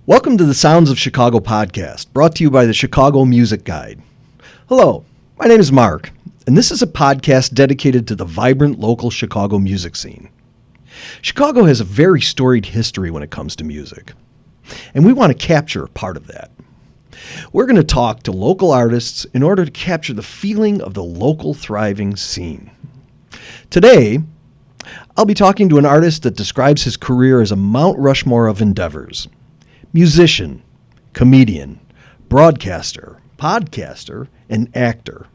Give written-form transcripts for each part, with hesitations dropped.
Welcome to the Sounds of Chicago podcast, brought to you by the Chicago Music Guide. Hello, my name is Mark, and this is a podcast dedicated to the vibrant local Chicago music scene. Chicago has a very storied history when it comes to music, and we want to capture part of that. We're going to talk to local artists in order to capture the feeling of the local thriving scene. Today, I'll be talking to an artist that describes his career as a Mount Rushmore of endeavors. Musician, comedian, broadcaster, podcaster, and actor,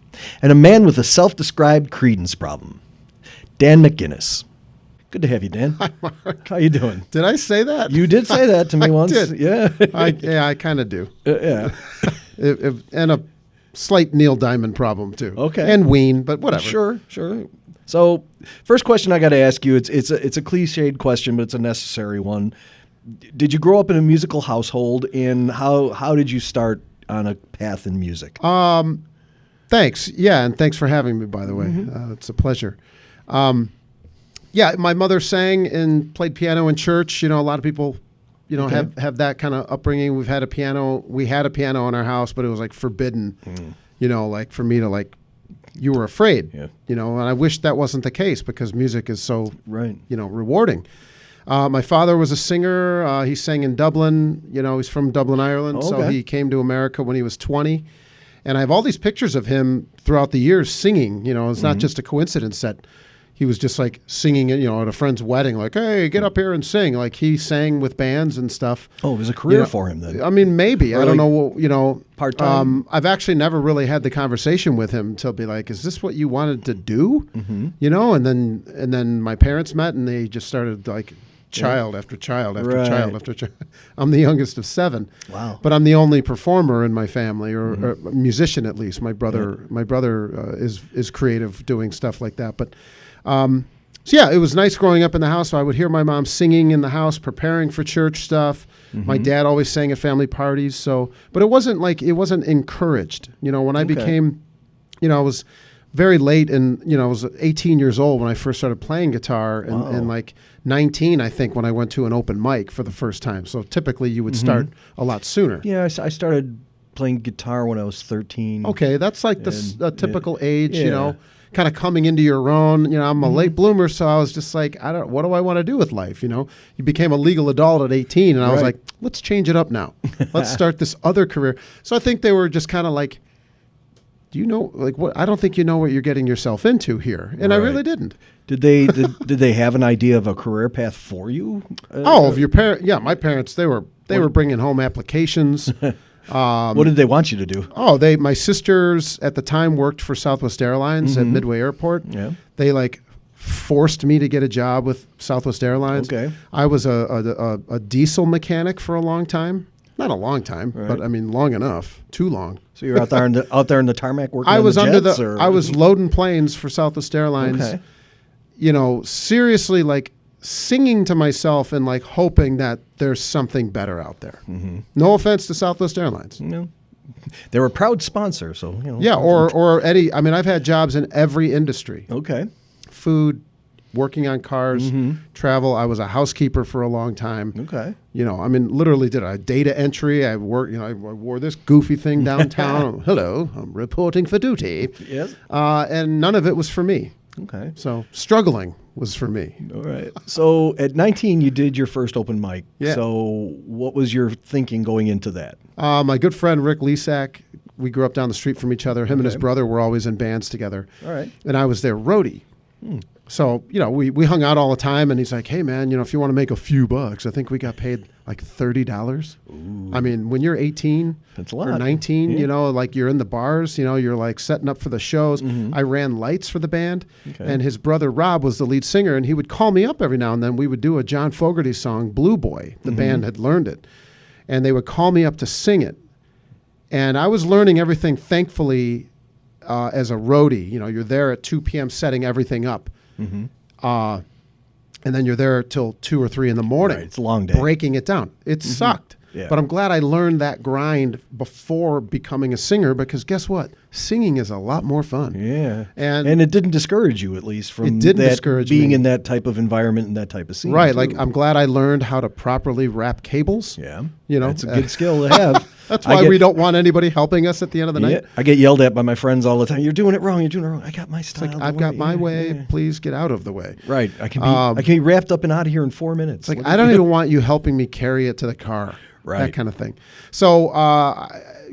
and a man with a self-described Creedence problem. Dan McGuinness. Good to have you, Dan. Hi, Mark. How you doing? Did I say that? You did say that to me once. Did. Yeah. I kind of do. Yeah. And a slight Neil Diamond problem, too. Okay. And Ween, but whatever. Sure. So, first question I got to ask you, it's a cliched question, but it's a necessary one. Did you grow up in a musical household, and how did you start on a path in music? Thanks. Yeah, and thanks for having me, by the way. Mm-hmm. It's a pleasure. Yeah, my mother sang and played piano in church. You know, a lot of people, Okay. have that kind of upbringing. We had a piano in our house, but it was like forbidden, like for me to you were afraid, and I wish that wasn't the case because music is so, Right. Rewarding. My father was a singer. He sang in Dublin. He's from Dublin, Ireland. So Okay. he came to America when he was 20. And I have all these pictures of him throughout the years singing. It's not just a coincidence that he was just like singing, at a friend's wedding, like, hey, get up here and sing. Like he sang with bands and stuff. Oh, it was a career for him then. I mean, maybe. Or I don't know. Part-time? I've actually never really had the conversation with him to be like, is this what you wanted to do? And then my parents met and they just started like child after child after Right. child after child. I'm the youngest of 7. Wow. But I'm the only performer in my family, or musician at least. My brother is creative, doing stuff like that. But so yeah, it was nice growing up in the house. So I would hear my mom singing in the house, preparing for church stuff. My dad always sang at family parties. So, but it wasn't encouraged. When I became, I was very late, and I was 18 years old when I first started playing guitar, and like 19, I think, when I went to an open mic for the first time. So typically you would start a lot sooner. Yeah, I started playing guitar when I was 13. Okay, that's like the typical age, Yeah. kind of coming into your own. I'm a late bloomer, so I was just like, what do I want to do with life? You became a legal adult at 18, and I was Right. like, let's change it up now. Let's start this other career. So I think they were just kind of like, do you know, like, what? I don't think you know what you're getting yourself into here, and I Right. really didn't. Did they have an idea of a career path for you? Of your parents? Yeah, my parents. They were bringing home applications. What did they want you to do? My sisters at the time worked for Southwest Airlines at Midway Airport. Yeah. They forced me to get a job with Southwest Airlines. Okay. I was a diesel mechanic for a long time. Not a long time, Right. but I mean long enough. Too long. So you're out there in the tarmac working. I on was the under jets, I was loading planes for Southwest Airlines. Okay. Seriously, singing to myself and hoping that there's something better out there. No offense to Southwest Airlines. No. They were a proud sponsor, so Yeah, or Eddie. I mean, I've had jobs in every industry: Okay. food, working on cars, travel. I was a housekeeper for a long time. Okay. I mean, literally did data entry. I worked. I wore this goofy thing downtown. Hello, I'm reporting for duty. Yes. And none of it was for me. Okay. So struggling was for me. All right. So at 19, you did your first open mic. Yeah. So what was your thinking going into that? My good friend Rick Lesak, we grew up down the street from each other. Him and his brother were always in bands together. All right. And I was their roadie. So, we hung out all the time, and he's like, hey, man, if you want to make a few bucks, I think we got paid like $30. Ooh. I mean, when you're 18 That's a lot. or 19, Yeah. you're in the bars, you're setting up for the shows. I ran lights for the band, Okay. and his brother Rob was the lead singer, and he would call me up every now and then. We would do a John Fogerty song, Blue Boy. The band had learned it, and they would call me up to sing it. And I was learning everything, thankfully, as a roadie. You're there at 2 p.m. setting everything up. And then you're there till 2 or 3 in the morning. Right, it's a long day. Breaking it down. It sucked. Yeah. But I'm glad I learned that grind before becoming a singer, because guess what? Singing is a lot more fun. Yeah. And it didn't discourage you, at least, from it didn't that discourage being me. in that type of environment and that type of scene. Right. too. Like, I'm glad I learned how to properly wrap cables. Yeah. You know, That's a good skill to have. That's why we don't want anybody helping us at the end of the night. I get yelled at by my friends all the time. You're doing it wrong. You're doing it wrong. I got my style. It's like, I've got my way. Yeah. Please get out of the way. Right. I can be wrapped up and out of here in 4 minutes. It's like, I don't even want you helping me carry it to the car. Right. That kind of thing. So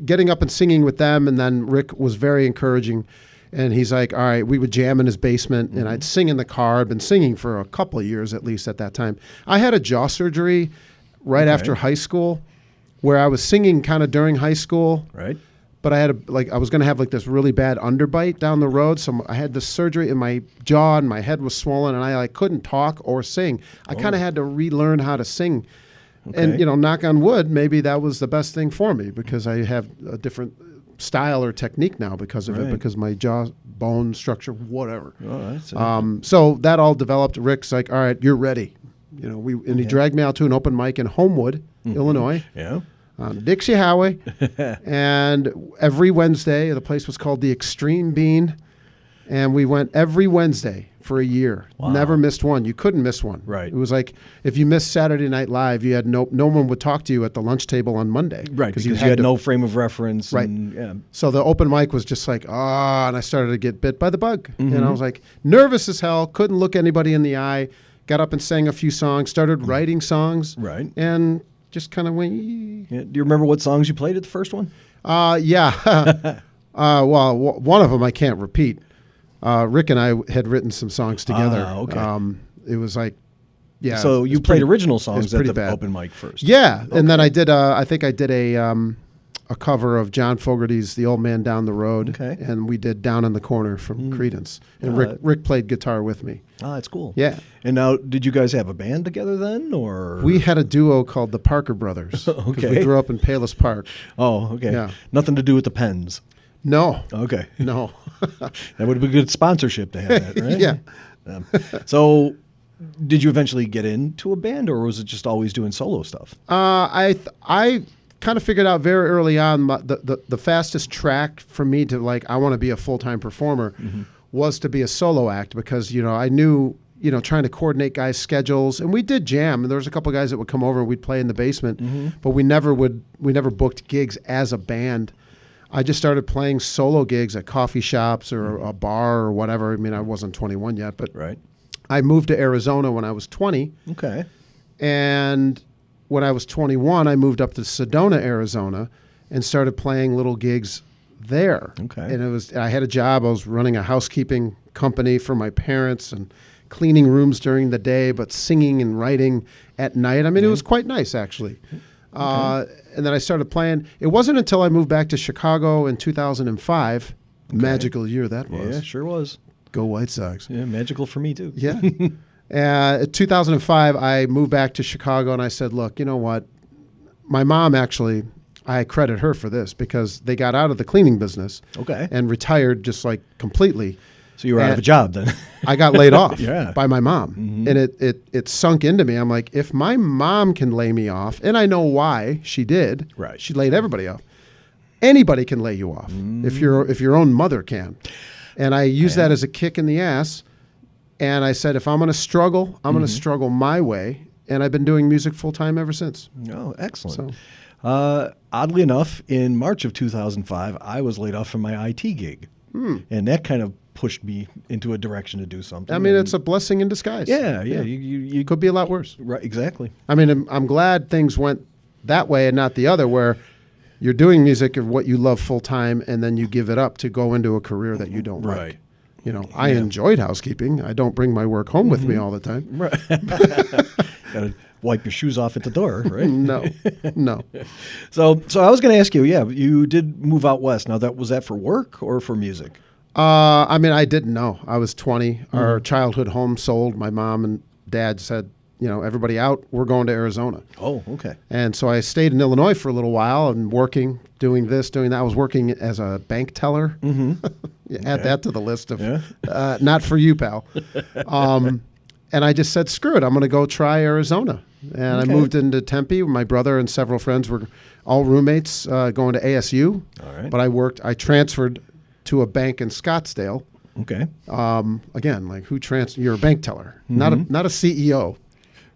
getting up and singing with them, and then Rick was very encouraging. And he's like, all right, we would jam in his basement, and I'd sing in the car. I'd been singing for a couple of years at least at that time. I had a jaw surgery right after high school, where I was singing kind of during high school. Right. But I had I was going to have like this really bad underbite down the road. So I had this surgery in my jaw, and my head was swollen, and I couldn't talk or sing. I kind of had to relearn how to sing. Okay. And, you know, knock on wood, maybe that was the best thing for me, because I have a different style or technique now because of it, because my jaw, bone structure, whatever. Oh, that's So that all developed. Rick's like, all right, you're ready. You know, he dragged me out to an open mic in Homewood, Illinois. Yeah. On Dixie Highway. And every Wednesday, the place was called the Extreme Bean. And we went every Wednesday for a year. Wow. Never missed one. You couldn't miss one. Right. It was like, if you missed Saturday Night Live, you had no one would talk to you at the lunch table on Monday. Right, because you had no frame of reference. Right. And, yeah. So the open mic was just like, and I started to get bit by the bug. And I was like, nervous as hell, couldn't look anybody in the eye, got up and sang a few songs, started writing songs. Right. And just kind of went. Yeah. Do you remember what songs you played at the first one? Yeah. Well, one of them I can't repeat. Rick and I had written some songs together. Okay. It was like, yeah. So you played original songs at the bad. open mic first. Yeah, okay. And then I did. I think I did a cover of John Fogerty's "The Old Man Down the Road," and we did "Down in the Corner" from Creedence. And Rick played guitar with me. Oh, that's cool. Yeah. And now, did you guys have a band together then, or we had a duo called the Parker Brothers? Okay. We grew up in Palos Park. Oh, okay. Yeah. Nothing to do with the Pens. No. Okay. No. That would be a good sponsorship to have that, right? Yeah. So, did you eventually get into a band, or was it just always doing solo stuff? I kind of figured out very early on the fastest track for me to I want to be a full-time performer was to be a solo act, because I knew trying to coordinate guys' schedules, and we did jam, and there was a couple of guys that would come over and we'd play in the basement, but we never booked gigs as a band. I just started playing solo gigs at coffee shops or a bar or whatever. I mean, I wasn't 21 yet, but I moved to Arizona when I was 20. Okay. And when I was 21, I moved up to Sedona, Arizona, and started playing little gigs there. Okay. And I had a job. I was running a housekeeping company for my parents and cleaning rooms during the day, but singing and writing at night. I mean, it was quite nice, actually. And then I started playing. It wasn't until I moved back to Chicago in 2005, magical year that was. Yeah, sure was. Go White Sox. Yeah, magical for me too. Yeah. 2005, I moved back to Chicago, and I said, look, you know what? My mom actually, I credit her for this, because they got out of the cleaning business and retired just completely. So you were out of a job then. I got laid off Yeah. by my mom. And it sunk into me. I'm like, if my mom can lay me off, and I know why she did. Right. She laid everybody off. Anybody can lay you off if your own mother can. And I used that as a kick in the ass. And I said, if I'm going to struggle, I'm going to struggle my way. And I've been doing music full time ever since. Oh, excellent. So. Oddly enough, in March of 2005, I was laid off from my IT gig. And that kind of pushed me into a direction to do something. I mean, it's a blessing in disguise. Yeah. You could be a lot worse. Right, exactly. I mean, I'm glad things went that way and not the other, where you're doing music of what you love full time, and then you give it up to go into a career that you don't like. I enjoyed housekeeping. I don't bring my work home with me all the time. Right. Got to wipe your shoes off at the door, right? No. So I was going to ask you, you did move out west. Now, was that for work or for music? I mean, I didn't know. I was 20. Our childhood home sold. My mom and dad said, everybody out, we're going to Arizona. Oh, okay. And so I stayed in Illinois for a little while and working, doing this, doing that. I was working as a bank teller. Add that to the list of, not for you, pal. And I just said, screw it, I'm going to go try Arizona. And I moved into Tempe. My brother and several friends were all roommates going to ASU. All right. But I transferred to a bank in Scottsdale. Okay. Again, like you're a bank teller, not a CEO,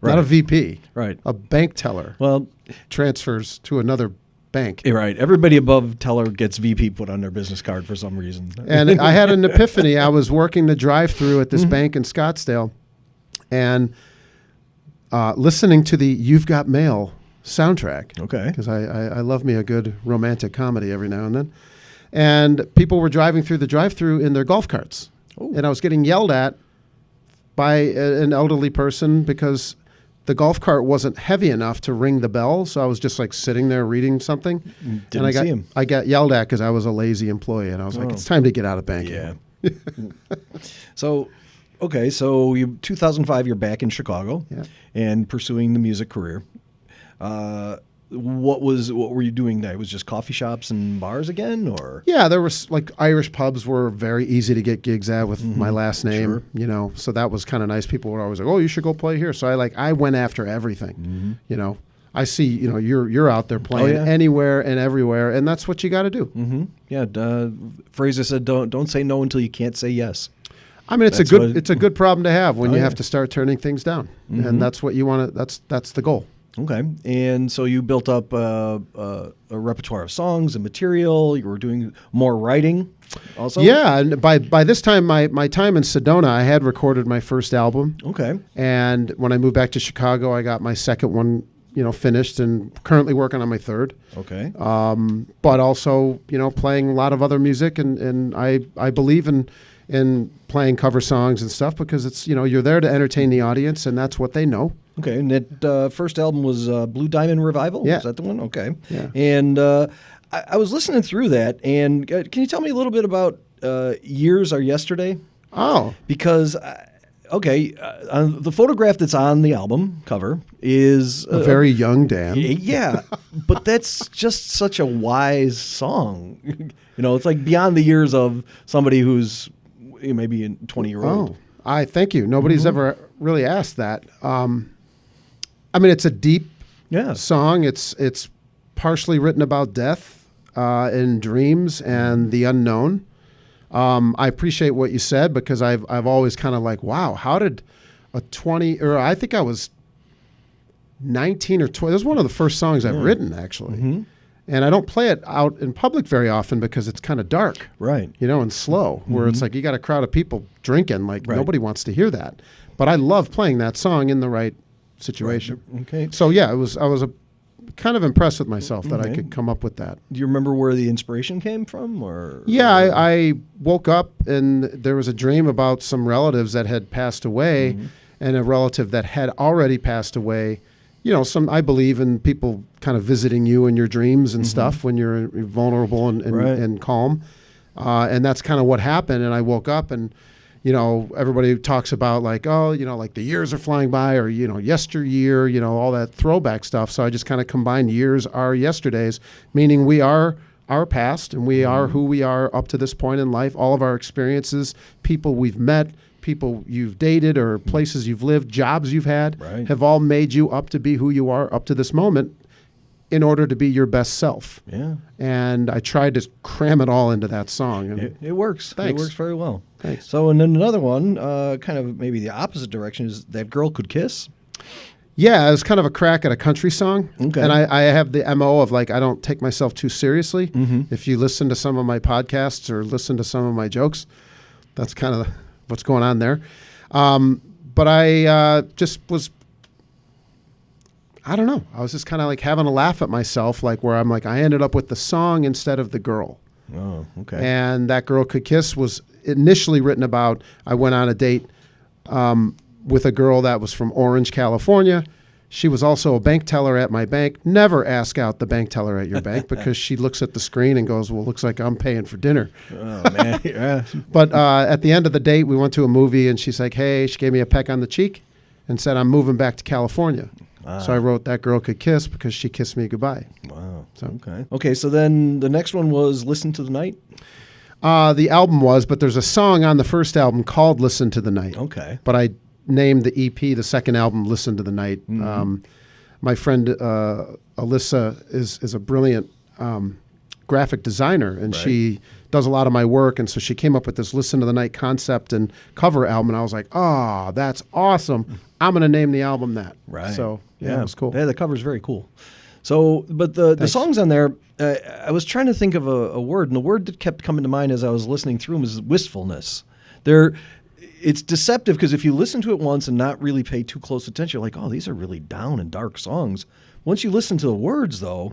not a VP. Right. A bank teller. Well, transfers to another bank. Right. Everybody above teller gets VP put on their business card for some reason. And I had an epiphany. I was working the drive-through at this bank in Scottsdale and listening to the You've Got Mail soundtrack. Okay. Because I love me a good romantic comedy every now and then. And people were driving through the drive-through in their golf carts. Ooh. And I was getting yelled at by an elderly person because the golf cart wasn't heavy enough to ring the bell, so I was just like sitting there reading something. Didn't see him. I got yelled at because I was a lazy employee, and I was like, it's time to get out of banking. Yeah. So 2005, you're back in Chicago and pursuing the music career. What were you doing there? It was just coffee shops and bars again, or? Yeah, there was like Irish pubs were very easy to get gigs at with my last name, so that was kind of nice. People were always like, "Oh, you should go play here." So I went after everything. I see, you're out there playing anywhere and everywhere, and that's what you got to do. Yeah, Fraser said, "Don't say no until you can't say yes." I mean, it's a good problem to have when you have to start turning things down, and that's what you want to. That's the goal. Okay, and so you built up a repertoire of songs and material. You were doing more writing, also. Yeah, and by this time, my time in Sedona, I had recorded my first album. Okay, and when I moved back to Chicago, I got my second one, finished, and currently working on my third. Okay, but also, playing a lot of other music, and I believe in playing cover songs and stuff because it's you're there to entertain the audience, and that's what they know. Okay, and that first album was Blue Diamond Revival? Yeah. Is that the one? Okay. Yeah. And I was listening through that, and can you tell me a little bit about Years Are Yesterday? Oh. Because, the photograph that's on the album cover is... a very young Dan. Yeah, but that's just such a wise song. It's like beyond the years of somebody who's maybe a 20-year-old. Oh, I thank you. Nobody's ever really asked that. I mean, it's a deep song. It's partially written about death and dreams and the unknown. I appreciate what you said because I've always kind of like, wow, how did I think I was 19 or 20. That was one of the first songs I've written, actually. And I don't play it out in public very often because it's kind of dark. Right. And slow, where it's like you got a crowd of people drinking. Like nobody wants to hear that. But I love playing that song in the right situation. Right. Okay. So yeah, I was kind of impressed with myself that I could come up with that. Do you remember where the inspiration came from, or? Yeah, I woke up and there was a dream about some relatives that had passed away, and a relative that had already passed away. I believe in people kind of visiting you in your dreams and stuff when you're vulnerable and calm, and that's kind of what happened. And I woke up and. Everybody talks about like, like the years are flying by or, yesteryear, all that throwback stuff. So I just kind of combined years are yesterdays, meaning we are our past and we are who we are up to this point in life. All of our experiences, people we've met, people you've dated or places you've lived, jobs you've had have all made you up to be who you are up to this moment in order to be your best self. Yeah. And I tried to cram it all into that song. And it works. Thanks. It works very well. Thanks. So, and then another one, kind of maybe the opposite direction, is That Girl Could Kiss. Yeah, it was kind of a crack at a country song. Okay. And I have the MO of like, I don't take myself too seriously. If you listen to some of my podcasts or listen to some of my jokes, that's kind of what's going on there. But I just was... I don't know. I was just kind of like having a laugh at myself, like where I'm like, I ended up with the song instead of the girl. Oh, okay. And That Girl Could Kiss was initially written about, I went on a date with a girl that was from Orange, California. She was also a bank teller at my bank. Never ask out the bank teller at your bank because she looks at the screen and goes, well, looks like I'm paying for dinner. Oh, man. Yeah. But at the end of the date, we went to a movie and she's like, hey, she gave me a peck on the cheek and said, I'm moving back to California. So I wrote That Girl Could Kiss because she kissed me goodbye. Wow. So. Okay, so then the next one was Listen to the Night? The album was, but there's a song on the first album called Listen to the Night. Okay. But I named the EP, the second album, Listen to the Night. My friend Alyssa is a brilliant graphic designer, and she does a lot of my work, and so she came up with this Listen to the Night concept and cover album, and I was like, oh, that's awesome. I'm going to name the album that. Right. So, yeah, it was cool. Yeah, the cover's very cool. So, but the songs on there, I was trying to think of a word, and the word that kept coming to mind as I was listening through them is wistfulness. It's deceptive because if you listen to it once and not really pay too close attention, you're like, oh, these are really down and dark songs. Once you listen to the words, though,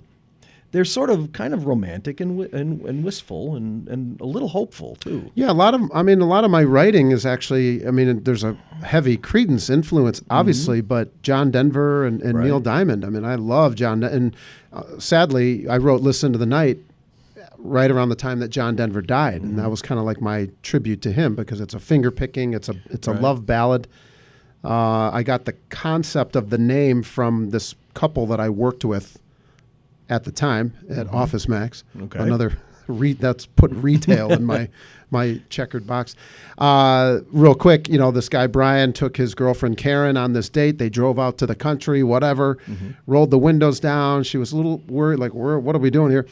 they're sort of kind of romantic and wistful and a little hopeful too. Yeah, a lot of my writing is actually, there's a heavy Creedence influence, obviously, but John Denver and Neil Diamond. I love John, and sadly, I wrote "Listen to the Night" right around the time that John Denver died, and that was kind of like my tribute to him because it's a finger picking, it's a love ballad. I got the concept of the name from this couple that I worked with at the time at Office Max. Okay. Another that's putting retail in my checkered box. Real quick, this guy Brian took his girlfriend Karen on this date. They drove out to the country, whatever, rolled the windows down. She was a little worried, like, what are we doing here?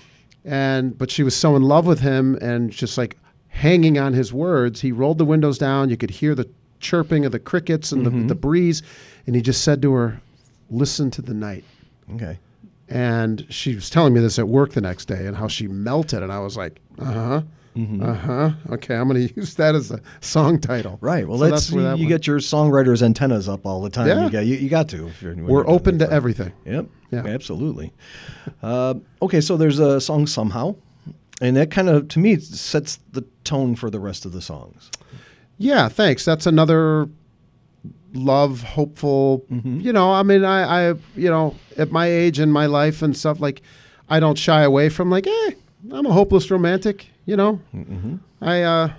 But she was so in love with him and just like hanging on his words. He rolled the windows down. You could hear the chirping of the crickets and the breeze. And he just said to her, "Listen to the night." Okay. And she was telling me this at work the next day and how she melted. And I was like, okay, I'm going to use that as a song title. Right. Well, so you get your songwriter's antennas up all the time. Yeah. You got to. We're open to everything. Yep. Yeah. Absolutely. Okay, so there's a song "Somehow," and that kind of, to me, sets the tone for the rest of the songs. Yeah, thanks. That's another love, hopeful, I at my age in my life and stuff, like, I don't shy away from like, I'm a hopeless romantic, I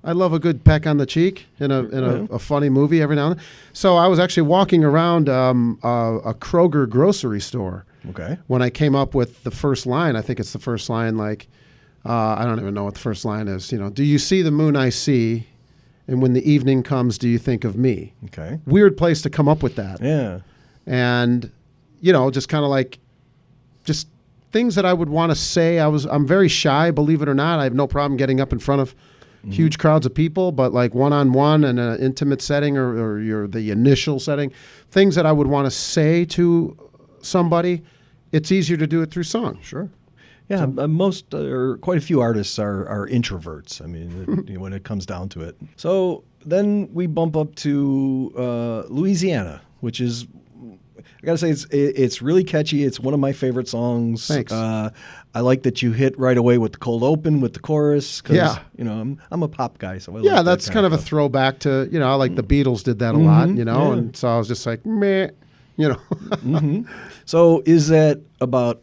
love a good peck on the cheek in a funny movie every now and then. So I was actually walking around a Kroger grocery store when I came up with the first line. I think it's the first line, like, I don't even know what the first line is. Do you see the moon I see? And when the evening comes, do you think of me? Okay. Weird place to come up with that. Yeah. And, just kind of like, just things that I would want to say. I'm very shy, believe it or not. I have no problem getting up in front of huge crowds of people, but like one-on-one in an intimate setting or the initial setting, things that I would want to say to somebody, it's easier to do it through song. Sure. Yeah, most or quite a few artists are introverts. When it comes down to it. So then we bump up to Louisiana, which is, I gotta say, it's really catchy. It's one of my favorite songs. Thanks. I like that you hit right away with the cold open with the chorus. I'm a pop guy, so that's kind of a throwback to I like the Beatles did that a lot, and so I was just like meh, So is that about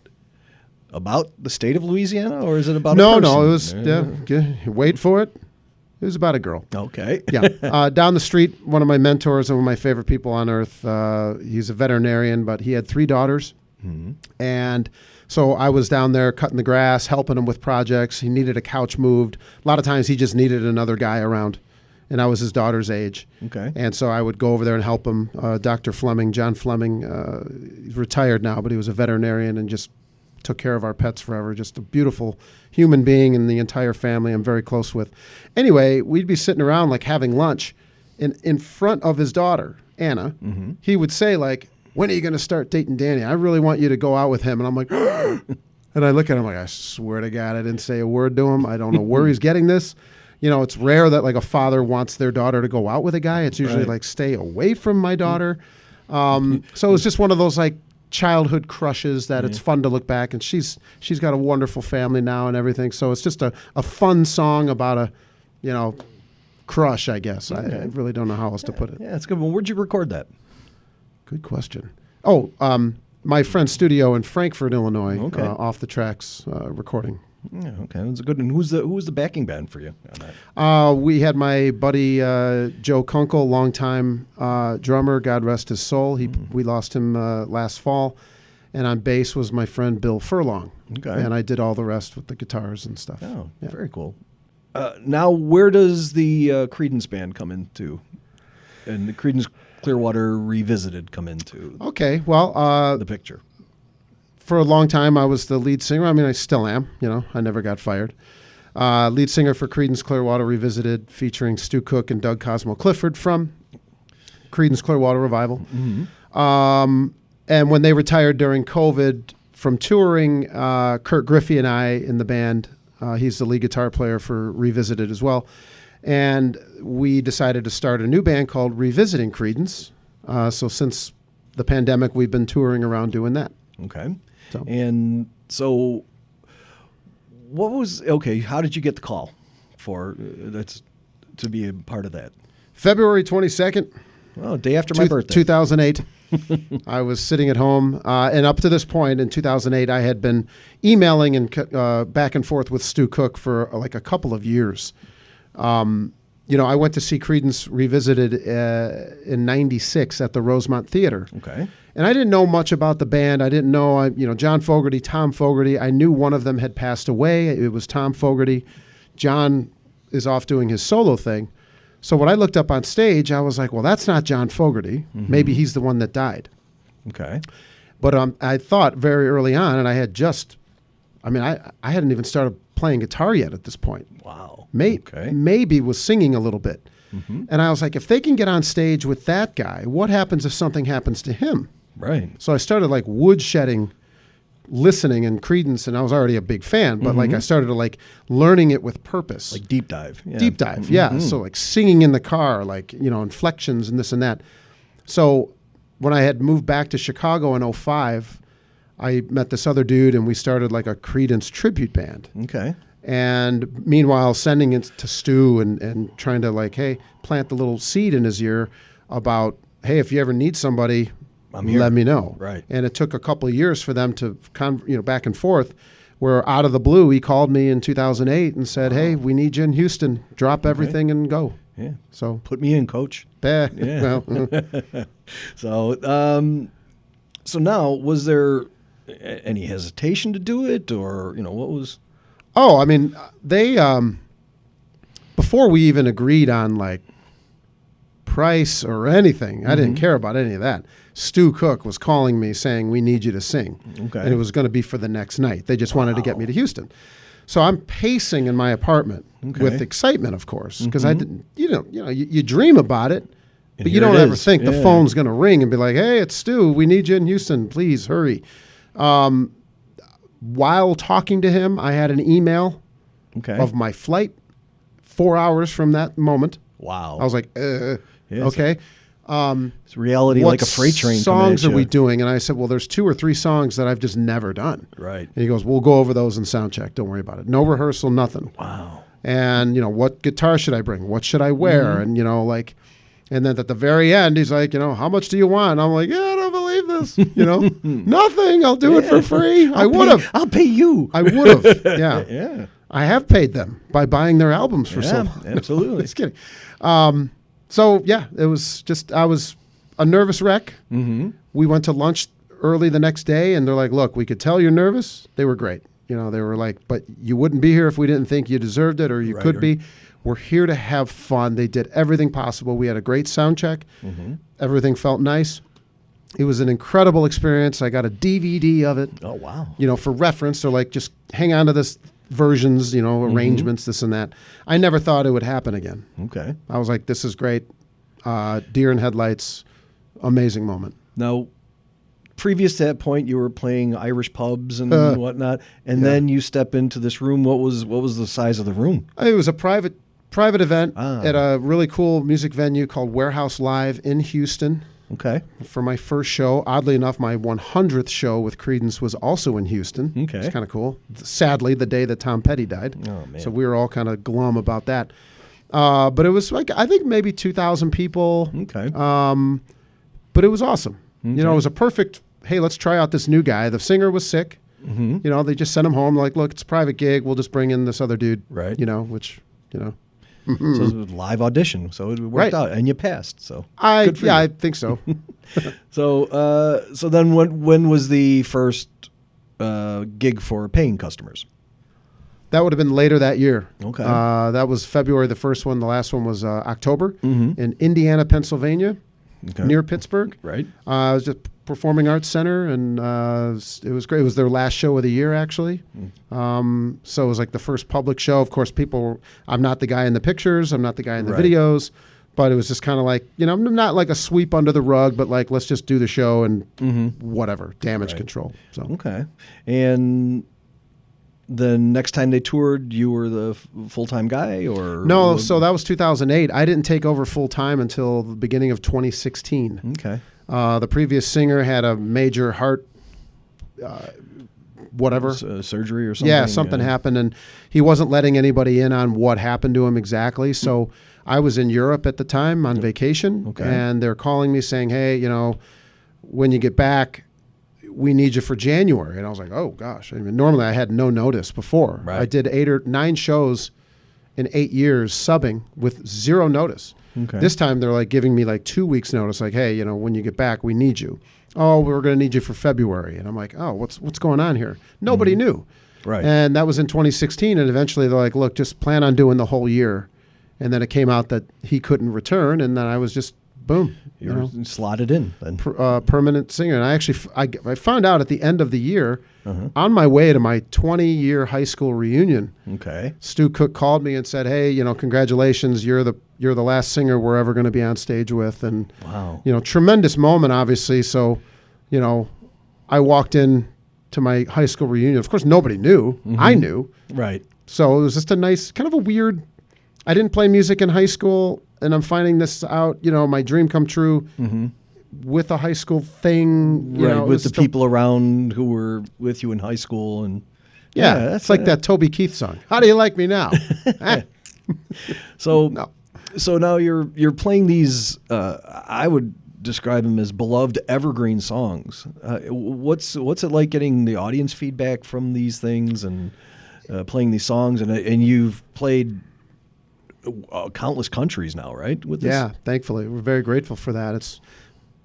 the state of Louisiana, or is it about No, a person? it was, wait for it. It was about a girl. Okay. Yeah. Down the street, one of my mentors and one of my favorite people on earth, he's a veterinarian, but he had 3 daughters. And so I was down there cutting the grass, helping him with projects. He needed a couch moved. A lot of times he just needed another guy around, and I was his daughter's age. Okay. And so I would go over there and help him. Dr. Fleming, John Fleming, he's retired now, but he was a veterinarian and just took care of our pets forever. Just a beautiful human being, and the entire family I'm very close with. Anyway, we'd be sitting around like having lunch, and in front of his daughter, Anna, he would say like, "When are you going to start dating Danny? I really want you to go out with him." And I'm like, and I look at him like, I swear to God, I didn't say a word to him. I don't know where he's getting this. It's rare that like a father wants their daughter to go out with a guy. It's usually like, stay away from my daughter. So it's just one of those like childhood crushes that it's fun to look back, and she's got a wonderful family now and everything. So it's just a fun song about a, crush, I guess. Okay. I really don't know how else to put it. Yeah, it's good. Well, where'd you record that? Good question. Oh, my friend's studio in Frankfort, Illinois, off the tracks recording. Yeah, okay. That's good. And who was the backing band for you on that? We had my buddy Joe Kunkel, longtime drummer, God rest his soul. We lost him last fall. And on bass was my friend Bill Furlong. Okay. And I did all the rest with the guitars and stuff. Oh, yeah. Very cool. Now, where does the Creedence band come into? And the Creedence Clearwater Revisited come into Okay, well, the picture? for a long time, I was the lead singer. I mean, I still am. I never got fired. Lead singer for Creedence Clearwater Revisited, featuring Stu Cook and Doug Cosmo Clifford from Creedence Clearwater Revival. And when they retired during COVID from touring, Kurt Griffey and I in the band, he's the lead guitar player for Revisited as well, and we decided to start a new band called Revisiting Creedence. So since the pandemic, we've been touring around doing that. Okay. So. And so how did you get the call for that's to be a part of that? February 22nd, day after my birthday. 2008. I was sitting at home, and up to this point in 2008, I had been emailing and back and forth with Stu Cook for like a couple of years. I went to see Creedence Revisited in '96 at the Rosemont Theater. Okay. And I didn't know much about the band. I didn't know, John Fogerty, Tom Fogerty. I knew one of them had passed away. It was Tom Fogerty. John is off doing his solo thing. So when I looked up on stage, I was like, well, that's not John Fogerty. Maybe he's the one that died. Okay. But I thought very early on, and I hadn't even started playing guitar yet at this point. Wow. Maybe was singing a little bit. And I was like, if they can get on stage with that guy, what happens if something happens to him? Right. So I started like woodshedding, listening in Creedence, and I was already a big fan, but like I started to learning it with purpose. Like deep dive. Yeah. Deep dive, yeah. So like singing in the car, inflections and this and that. So when I had moved back to Chicago in 2005, I met this other dude, and we started like a Creedence tribute band. Okay. And meanwhile, sending it to Stu and trying to plant the little seed in his ear about, hey, if you ever need somebody, let me know. Right. And it took a couple of years for them to, back and forth, where out of the blue, he called me in 2008 and said, hey, we need you in Houston. Drop everything and go. Yeah. So put me in, coach. Yeah. Well. So now, was there any hesitation to do it, or what was? Oh, I mean, they before we even agreed on price or anything, I didn't care about any of that. Stu Cook was calling me saying, we need you to sing. Okay. And it was going to be for the next night. They just wanted to get me to Houston. So I'm pacing in my apartment with excitement, of course, because I didn't, you dream about it, but you don't ever think the phone's going to ring and be like, hey, it's Stu. We need you in Houston. Please hurry. While talking to him, I had an email of my flight 4 hours from that moment. Wow. I was like, okay. It's reality like a freight train. What songs are we doing? And I said, well, there's 2 or 3 songs that I've just never done. Right. And he goes, we'll go over those in sound check. Don't worry about it. No rehearsal, nothing. Wow. And, what guitar should I bring? What should I wear? And, and then at the very end, he's like, how much do you want? And I'm like, yeah, I don't believe this. Nothing. I'll do it for free. I would have. I'll pay you. I would have. Yeah. Yeah. I have paid them by buying their albums for so long. Absolutely. Just kidding. So, yeah, it was just, I was a nervous wreck. We went to lunch early the next day, and they're like, look, we could tell you're nervous. They were great. They were like, but you wouldn't be here if we didn't think you deserved it, or you could be. We're here to have fun. They did everything possible. We had a great sound check. Everything felt nice. It was an incredible experience. I got a DVD of it. Oh, wow. For reference. They're like, just hang on to this versions, arrangements, this and that. I never thought it would happen again. Okay. I was like, this is great. Deer in headlights. Amazing moment. Now, previous to that point, you were playing Irish pubs and whatnot, and then you step into this room. What was the size of the room? It was a private event at a really cool music venue called Warehouse Live in Houston. Okay. For my first show. Oddly enough, my 100th show with Creedence was also in Houston. Okay. It's kind of cool. Sadly, the day that Tom Petty died. Oh, man. So we were all kind of glum about that. But it was I think maybe 2,000 people. Okay. But it was awesome. Okay. It was a perfect, hey, let's try out this new guy. The singer was sick. They just sent him home like, look, it's a private gig. We'll just bring in this other dude. Right. Which. So it was a live audition, so it worked out, and you passed. So I think so. So then when was the first gig for paying customers? That would have been later that year. Okay. That was February, the first one. The last one was October in Indiana, Pennsylvania. near Pittsburgh. Right. I was just Performing Arts Center, and it was great. It was their last show of the year, actually. So it was like the first public show. Of course, I'm not the guy in the pictures. I'm not the guy in the videos. But it was just kind of like, not like a sweep under the rug, but like, let's just do the show and whatever, damage control. So Okay. And the next time they toured, you were the full-time guy, or? No, so that was 2008. I didn't take over full-time until the beginning of 2016. Okay. The previous singer had a major heart, whatever. Surgery or something? Yeah, something happened, and he wasn't letting anybody in on what happened to him exactly. So I was in Europe at the time on vacation, and they're calling me saying, hey, when you get back, we need you for January. And I was like, oh, gosh. I mean, normally I had no notice before. Right. I did 8 or 9 shows in 8 years subbing with 0 notice. Okay. This time they're like giving me like 2 weeks notice, like, hey, when you get back, we need you. Oh, we're going to need you for February. And I'm like, oh, what's going on here? Nobody knew. Right. And that was in 2016. And eventually they're like, look, just plan on doing the whole year. And then it came out that he couldn't return. And then I was just, boom. You're slotted in then. Permanent singer. And I actually, I found out at the end of the year, on my way to my 20-year high school reunion. Okay. Stu Cook called me and said, hey, congratulations. You're the last singer we're ever going to be on stage with. And, wow. Tremendous moment, obviously. So, I walked in to my high school reunion. Of course, nobody knew. I knew. Right. So it was just a nice, kind of a weird, I didn't play music in high school, and I'm finding this out, my dream come true with a high school thing. With the people around who were with you in high school. And yeah, it's like that Toby Keith song. How do you like me now? So now you're playing these, I would describe them as beloved evergreen songs. What's it like getting the audience feedback from these things and playing these songs? And you've played countless countries now, right? With this? Yeah, thankfully. We're very grateful for that.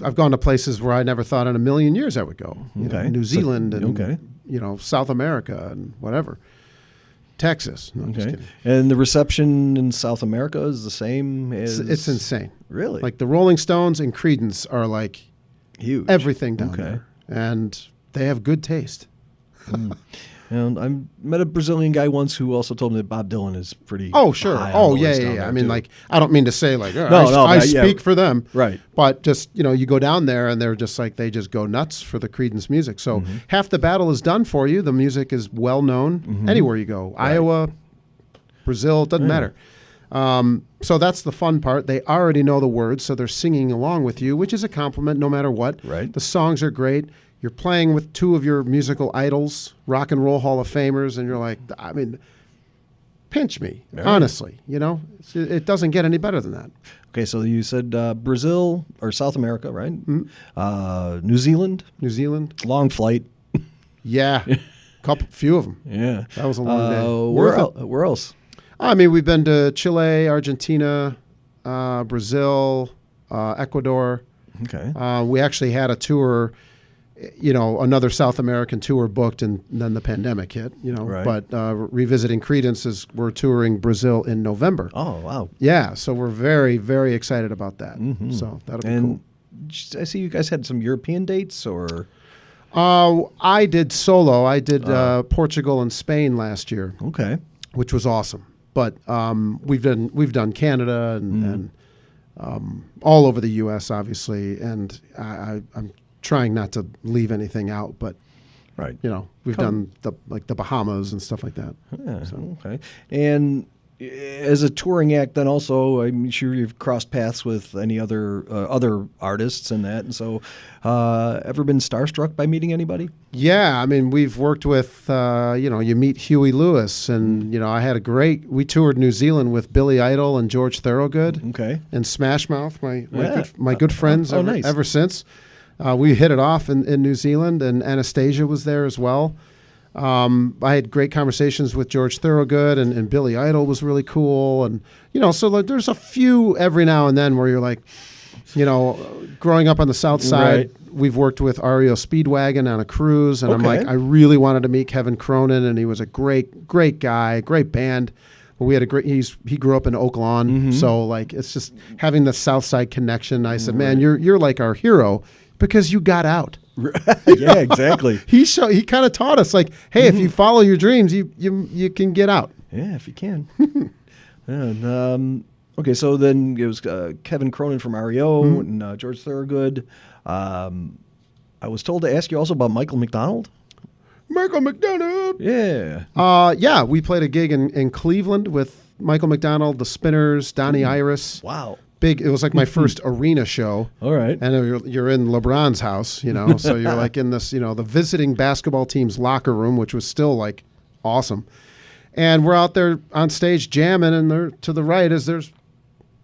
I've gone to places where I never thought in a million years I would go. New Zealand and South America and whatever. Texas. No, I'm just kidding. And the reception in South America is the same as... It's insane. Really? Like the Rolling Stones and Creedence are like huge. Everything down there. And they have good taste. And I met a Brazilian guy once who also told me that Bob Dylan is pretty. Oh, sure. Oh, yeah. I mean, like, I don't mean to say like, I speak for them. Right. But just, you go down there and they're just like, they just go nuts for the Creedence music. So half the battle is done for you. The music is well known anywhere you go. Right. Iowa, Brazil, it doesn't matter. So that's the fun part. They already know the words, so they're singing along with you, which is a compliment no matter what. Right. The songs are great. You're playing with 2 of your musical idols, rock and roll Hall of Famers, and you're like, I mean, pinch me, honestly. It doesn't get any better than that. Okay, so you said Brazil or South America, right? Mm-hmm. New Zealand? New Zealand. Long flight. Yeah, few of them. Yeah. That was a long day. Where else? I mean, we've been to Chile, Argentina, Brazil, Ecuador. Okay. We actually had a tour, another South American tour booked, and then the pandemic hit, Right. But Revisiting Creedence we're touring Brazil in November. Oh, wow. Yeah, so we're very, very excited about that. So that'll be cool. I see you guys had some European dates, or? I did solo. I did Portugal and Spain last year. Okay. Which was awesome. But we've done Canada and all over the U.S. obviously, and I'm trying not to leave anything out, but right, we've done the Bahamas and stuff like that. Yeah, so. Okay. And as a touring act, then also, I'm sure you've crossed paths with any other artists and that. And so, ever been starstruck by meeting anybody? Yeah, I mean, we've worked with, you meet Huey Lewis, and we toured New Zealand with Billy Idol and George Thorogood. Okay. And Smash Mouth, my good friends nice. Ever since. We hit it off in New Zealand, and Anastasia was there as well. I had great conversations with George Thorogood, and Billy Idol was really cool. And, so like, there's a few every now and then where you're like, growing up on the South Side, we've worked with REO Speedwagon on a cruise. And I'm like, I really wanted to meet Kevin Cronin, and he was a great, great guy, great band. we had he grew up in Oak Lawn, so like it's just having the South Side connection. I said, man, you're like our hero because you got out. Yeah, exactly. He kind of taught us like, hey, if you follow your dreams, you can get out. Yeah, if you can. And, okay, so then it was Kevin Cronin from REO and George Thorogood. I was told to ask you also about Michael McDonald. Michael McDonald. Yeah. Yeah, we played a gig in Cleveland with Michael McDonald, the Spinners, Donnie Iris. Wow. Big. It was like my first arena show. All right. And you're in LeBron's house, so you're like in this, the visiting basketball team's locker room, which was still like awesome. And we're out there on stage jamming, and there to the right there's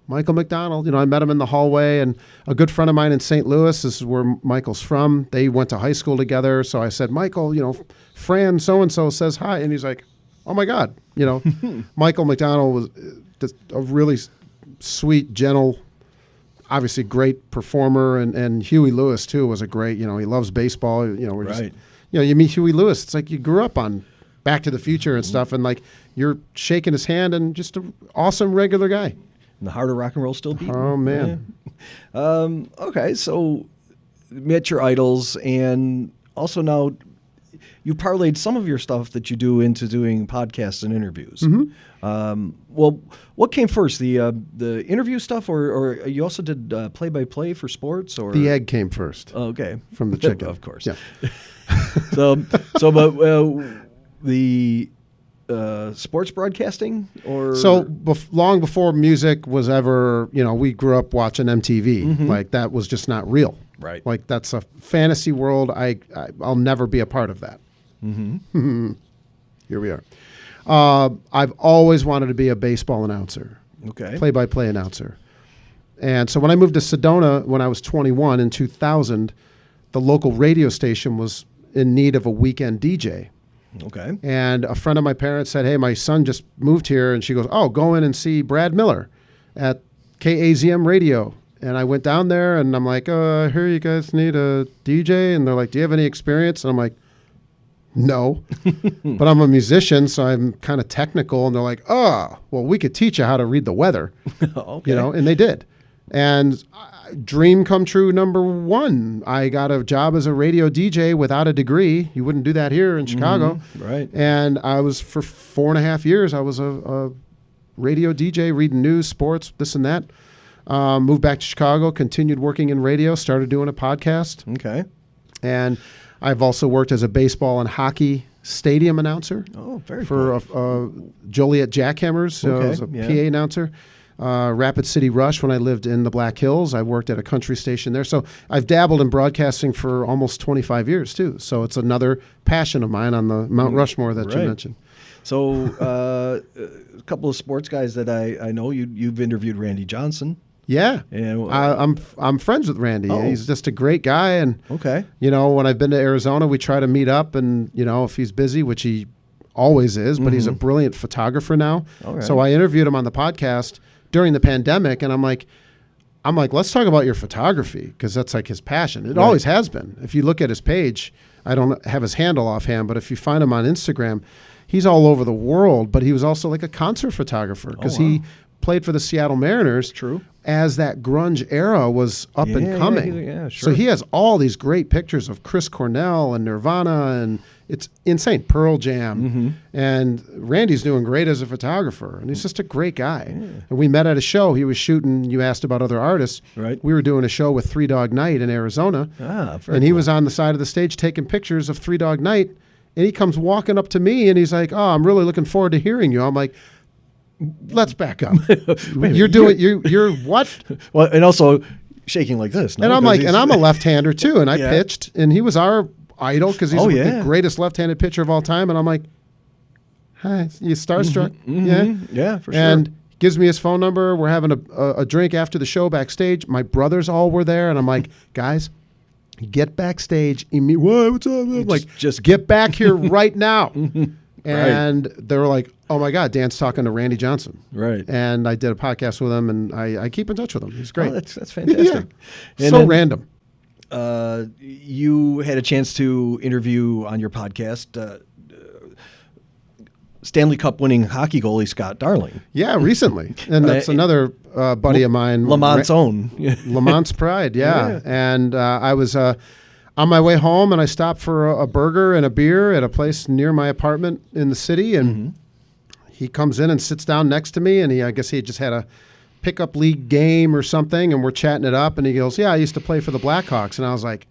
Michael McDonald. I met him in the hallway, and a good friend of mine in St. Louis, this is where Michael's from. They went to high school together. So I said, Michael, Fran so-and-so says hi. And he's like, oh my God. Michael McDonald was just a really sweet, gentle, obviously great performer. And Huey Lewis too was a great, he loves baseball. We're right. just, you meet Huey Lewis. It's like you grew up on Back to the Future and stuff. And like you're shaking his hand, and just an awesome regular guy. And the heart of rock and roll still beating. Oh, man. Yeah. Okay, so met your idols, and also now you parlayed some of your stuff that you do into doing podcasts and interviews. Well, what came first, the interview stuff, or you also did play-by-play for sports? Or The egg came first. Oh, okay. From the chicken. Of course. Yeah. But the sports broadcasting, or long before music was ever, we grew up watching MTV. Like that was just not real. Right. Like that's a fantasy world. I'll never be a part of that. Here we are. I've always wanted to be a baseball announcer. Okay. Play-by-play announcer. And so when I moved to Sedona when I was 21 in 2000, the local radio station was in need of a weekend DJ. Okay. And a friend of my parents said, hey, my son just moved here. And she goes, oh, go in and see Brad Miller at KAZM Radio. And I went down there, and I'm like, I hear you guys need a DJ. And they're like, do you have any experience? And I'm like, no. But I'm a musician, so I'm kind of technical. And they're like, oh, well, we could teach you how to read the weather. Okay. And they did. And dream come true number one. I got a job as a radio DJ without a degree. You wouldn't do that here in Chicago. Right. And I was, for 4.5 years, I was a radio DJ, reading news, sports, this and that. Moved back to Chicago, continued working in radio, started doing a podcast. Okay. And I've also worked as a baseball and hockey stadium announcer. Oh, very cool. For Joliet Jackhammers, as a PA announcer. Rapid City Rush when I lived in the Black Hills. I worked at a country station there. So I've dabbled in broadcasting for almost 25 years too. So it's another passion of mine on the Mount Rushmore that you mentioned. So a couple of sports guys that I know, you've interviewed Randy Johnson. Yeah, and I'm friends with Randy. Oh. He's just a great guy, and when I've been to Arizona, we try to meet up, and if he's busy, which he always is, but he's a brilliant photographer now. Okay. So I interviewed him on the podcast during the pandemic, and I'm like, let's talk about your photography, because that's like his passion. It always has been. If you look at his page, I don't have his handle offhand, but if you find him on Instagram, he's all over the world. But he was also like a concert photographer, because he played for the Seattle Mariners. True. As that grunge era was up and coming. Yeah, sure. So he has all these great pictures of Chris Cornell and Nirvana, and it's insane. Pearl Jam. And Randy's doing great as a photographer, and he's just a great guy. Yeah. And we met at a show. He was shooting, you asked about other artists. Right. We were doing a show with Three Dog Night in Arizona. And he was on the side of the stage taking pictures of Three Dog Night, and he comes walking up to me, and he's like, oh, I'm really looking forward to hearing you. I'm like, let's back up. You're what? Well, and also shaking like this. No? And I'm like, and I'm a left-hander too, and I pitched, and he was our idol because he's the greatest left-handed pitcher of all time. And I'm like, hi, you starstruck? Yeah, for sure. And gives me his phone number. We're having a drink after the show backstage. My brothers all were there, and I'm like, guys, get backstage. What's up? I'm like, just get back here right now. And they were like, oh, my God, Dan's talking to Randy Johnson. Right. And I did a podcast with him, and I keep in touch with him. He's great. Oh, that's fantastic. And so random. You had a chance to interview on your podcast Stanley Cup winning hockey goalie Scott Darling. Yeah, recently. And that's another buddy of mine. Lamont's own. Lamont's pride, yeah. And I was on my way home, and I stopped for a burger and a beer at a place near my apartment in the city, and he comes in and sits down next to me, and I guess he just had a pickup league game or something, and we're chatting it up, and he goes, yeah, I used to play for the Blackhawks. And I was like,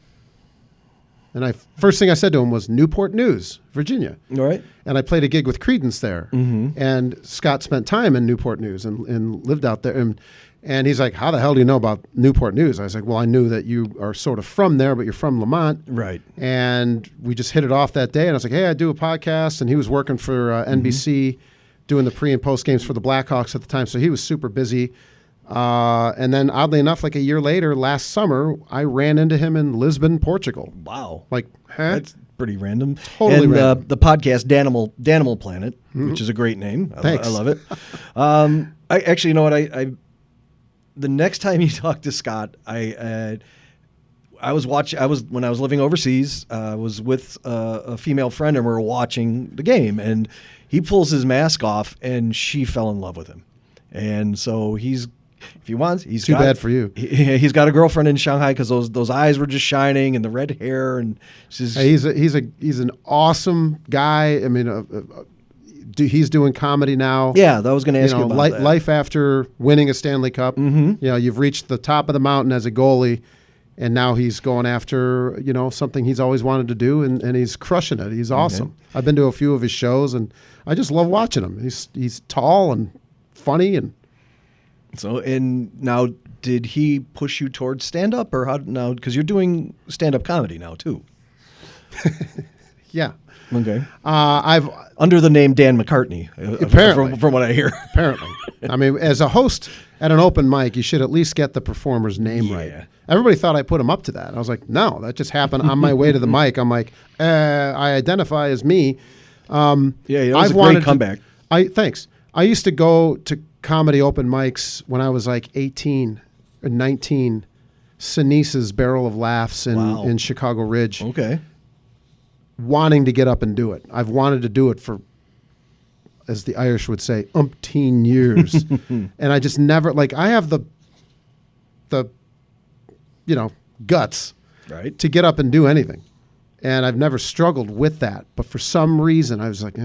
first thing I said to him was Newport News, Virginia. All right. And I played a gig with Creedence there. And Scott spent time in Newport News and lived out there. And he's like, how the hell do you know about Newport News? I was like, well, I knew that you are sort of from there, but you're from Lamont. Right. And we just hit it off that day. And I was like, hey, I do a podcast. And he was working for NBC doing the pre and post games for the Blackhawks at the time. So he was super busy. And then oddly enough, like a year later, last summer, I ran into him in Lisbon, Portugal. Wow. Like, That's pretty random. Totally and, random. The podcast, Danimal Planet, which is a great name. Thanks. I love it. I actually, you know what? I the next time you talk to Scott, when I was living overseas, I was with a female friend, and we were watching the game, and he pulls his mask off, and she fell in love with him. And so if he wants, Too bad for you. He's got a girlfriend in Shanghai because those eyes were just shining and the red hair, and he's an awesome guy. I mean, he's doing comedy now. Yeah, I was going to ask you about that. Life after winning a Stanley Cup. You know, you've reached the top of the mountain as a goalie, and now he's going after something he's always wanted to do, and he's crushing it. He's awesome. Okay. I've been to a few of his shows, and I just love watching him. He's tall and funny and. So, and now, did he push you towards stand-up, or how now? Because you're doing stand-up comedy now too. Yeah. Okay. I've under the name Dan McCartney. Apparently, from what I hear. Apparently, I mean, as a host at an open mic, you should at least get the performer's name right. Everybody thought I put him up to that. I was like, no, that just happened on my way to the mic. I'm like, I identify as me. Yeah, it was a great comeback. Thanks. I used to go to comedy open mics when I was like 18 or 19. Sinise's Barrel of Laughs in Chicago Ridge. Okay. Wanting to get up and do it. I've wanted to do it for, as the Irish would say, umpteen years. And I just never, I have the guts to get up and do anything. And I've never struggled with that. But for some reason, I was like,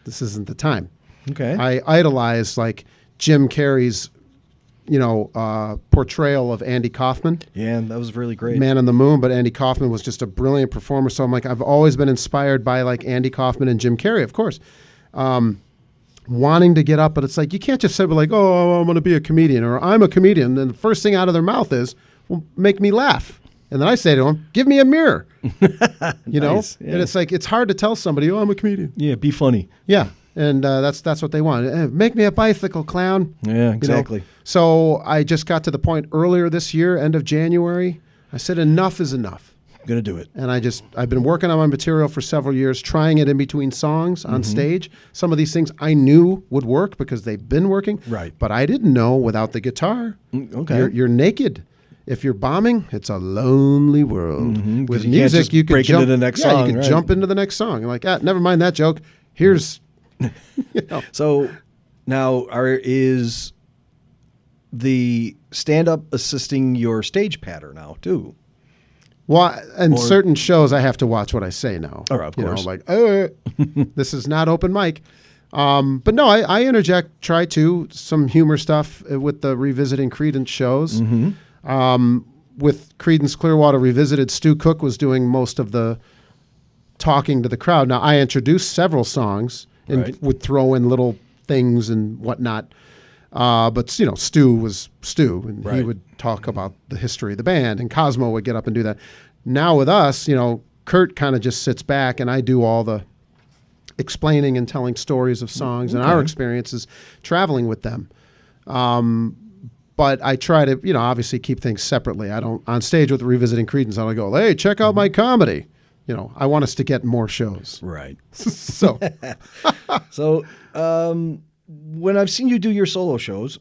this isn't the time. Okay. I idolized Jim Carrey's, portrayal of Andy Kaufman. Yeah, that was really great. Man on the Moon, but Andy Kaufman was just a brilliant performer. So I'm like, I've always been inspired by Andy Kaufman and Jim Carrey, of course. Wanting to get up, but it's like, you can't just say, oh, I'm going to be a comedian, or I'm a comedian. And the first thing out of their mouth is, well, make me laugh. And then I say to them, give me a mirror. Nice. Yeah. And it's like, it's hard to tell somebody, oh, I'm a comedian. Yeah, be funny. Yeah. And that's what they want. Make me a bicycle clown. Yeah, exactly. So I just got to the point earlier this year, end of January. I said, enough is enough. I'm going to do it. And I've been working on my material for several years, trying it in between songs on stage. Some of these things I knew would work because they've been working. Right. But I didn't know without the guitar. Okay. You're naked. If you're bombing, it's a lonely world. Mm-hmm. With music, you can jump into the next song. You can jump into the next song. You're like, never mind that joke. Here's... So now is the stand-up assisting your stage patter now too? Well, certain shows I have to watch what I say now. Oh, of course. This is not open mic. But no, I interject, try to, some humor stuff with the Revisiting Creedence shows. With Creedence Clearwater Revisited, Stu Cook was doing most of the talking to the crowd. Now, I introduced several songs and would throw in little things and whatnot. But, Stu was Stu, and he would talk about the history of the band, and Cosmo would get up and do that. Now with us, Kurt kind of just sits back, and I do all the explaining and telling stories of songs and our experiences traveling with them. But I try to, obviously keep things separately. I don't, on stage with Revisiting Creedence, I don't go, hey, check out my comedy. I want us to get more shows. Right. So, when I've seen you do your solo shows,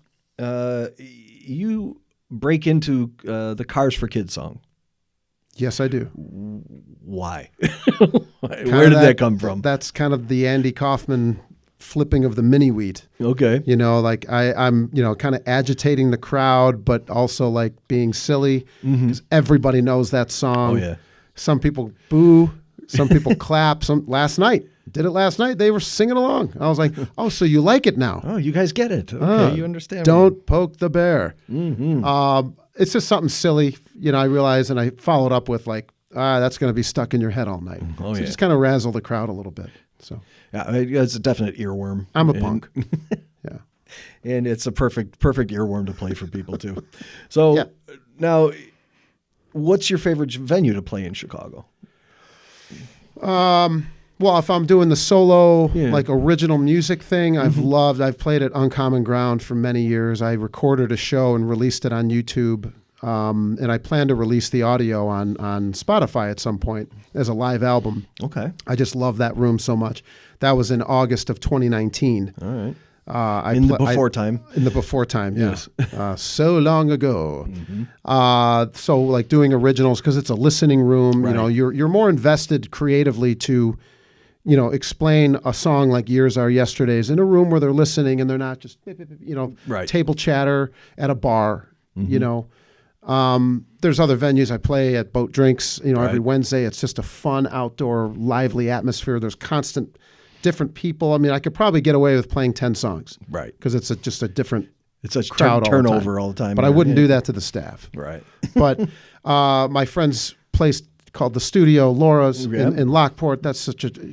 you break into the Cars for Kids song. Yes, I do. Why? Where did that come from? That's kind of the Andy Kaufman flipping of the mini wheat. Okay. You know, like I'm, you know, kind of agitating the crowd, but also like being silly because everybody knows that song. Oh, yeah. Some people boo, some people clap. Last night, they were singing along. I was like, oh, so you like it now? Oh, you guys get it. Okay, you understand. Don't poke the bear. It's just something silly, you know, I realized, and I followed up with like, that's going to be stuck in your head all night. Oh, so yeah. just kind of razzle the crowd a little bit. So yeah, it's a definite earworm. I'm a punk. Yeah. And it's a perfect earworm to play for people too. So now, what's your favorite venue to play in Chicago? Well, if I'm doing the solo, like original music thing, I've played at Uncommon Ground for many years. I recorded a show and released it on YouTube. And I plan to release the audio on Spotify at some point as a live album. Okay. I just love that room so much. That was in August of 2019. All right. In the before time, yes. So long ago. So like doing originals, because it's a listening room, you know, you're more invested creatively to, you know, explain a song like Years Are Yesterdays in a room where they're listening and they're not just, you know, table chatter at a bar, you know. There's other venues I play at Boat Drinks, you know, every Wednesday. It's just a fun, outdoor, lively atmosphere. There's constant different people. I mean, I could probably get away with playing 10 songs. Right. Because it's just a different crowd turnover all the time. But I wouldn't do that to the staff. Right. But my friend's place called The Studio, Laura's in Lockport.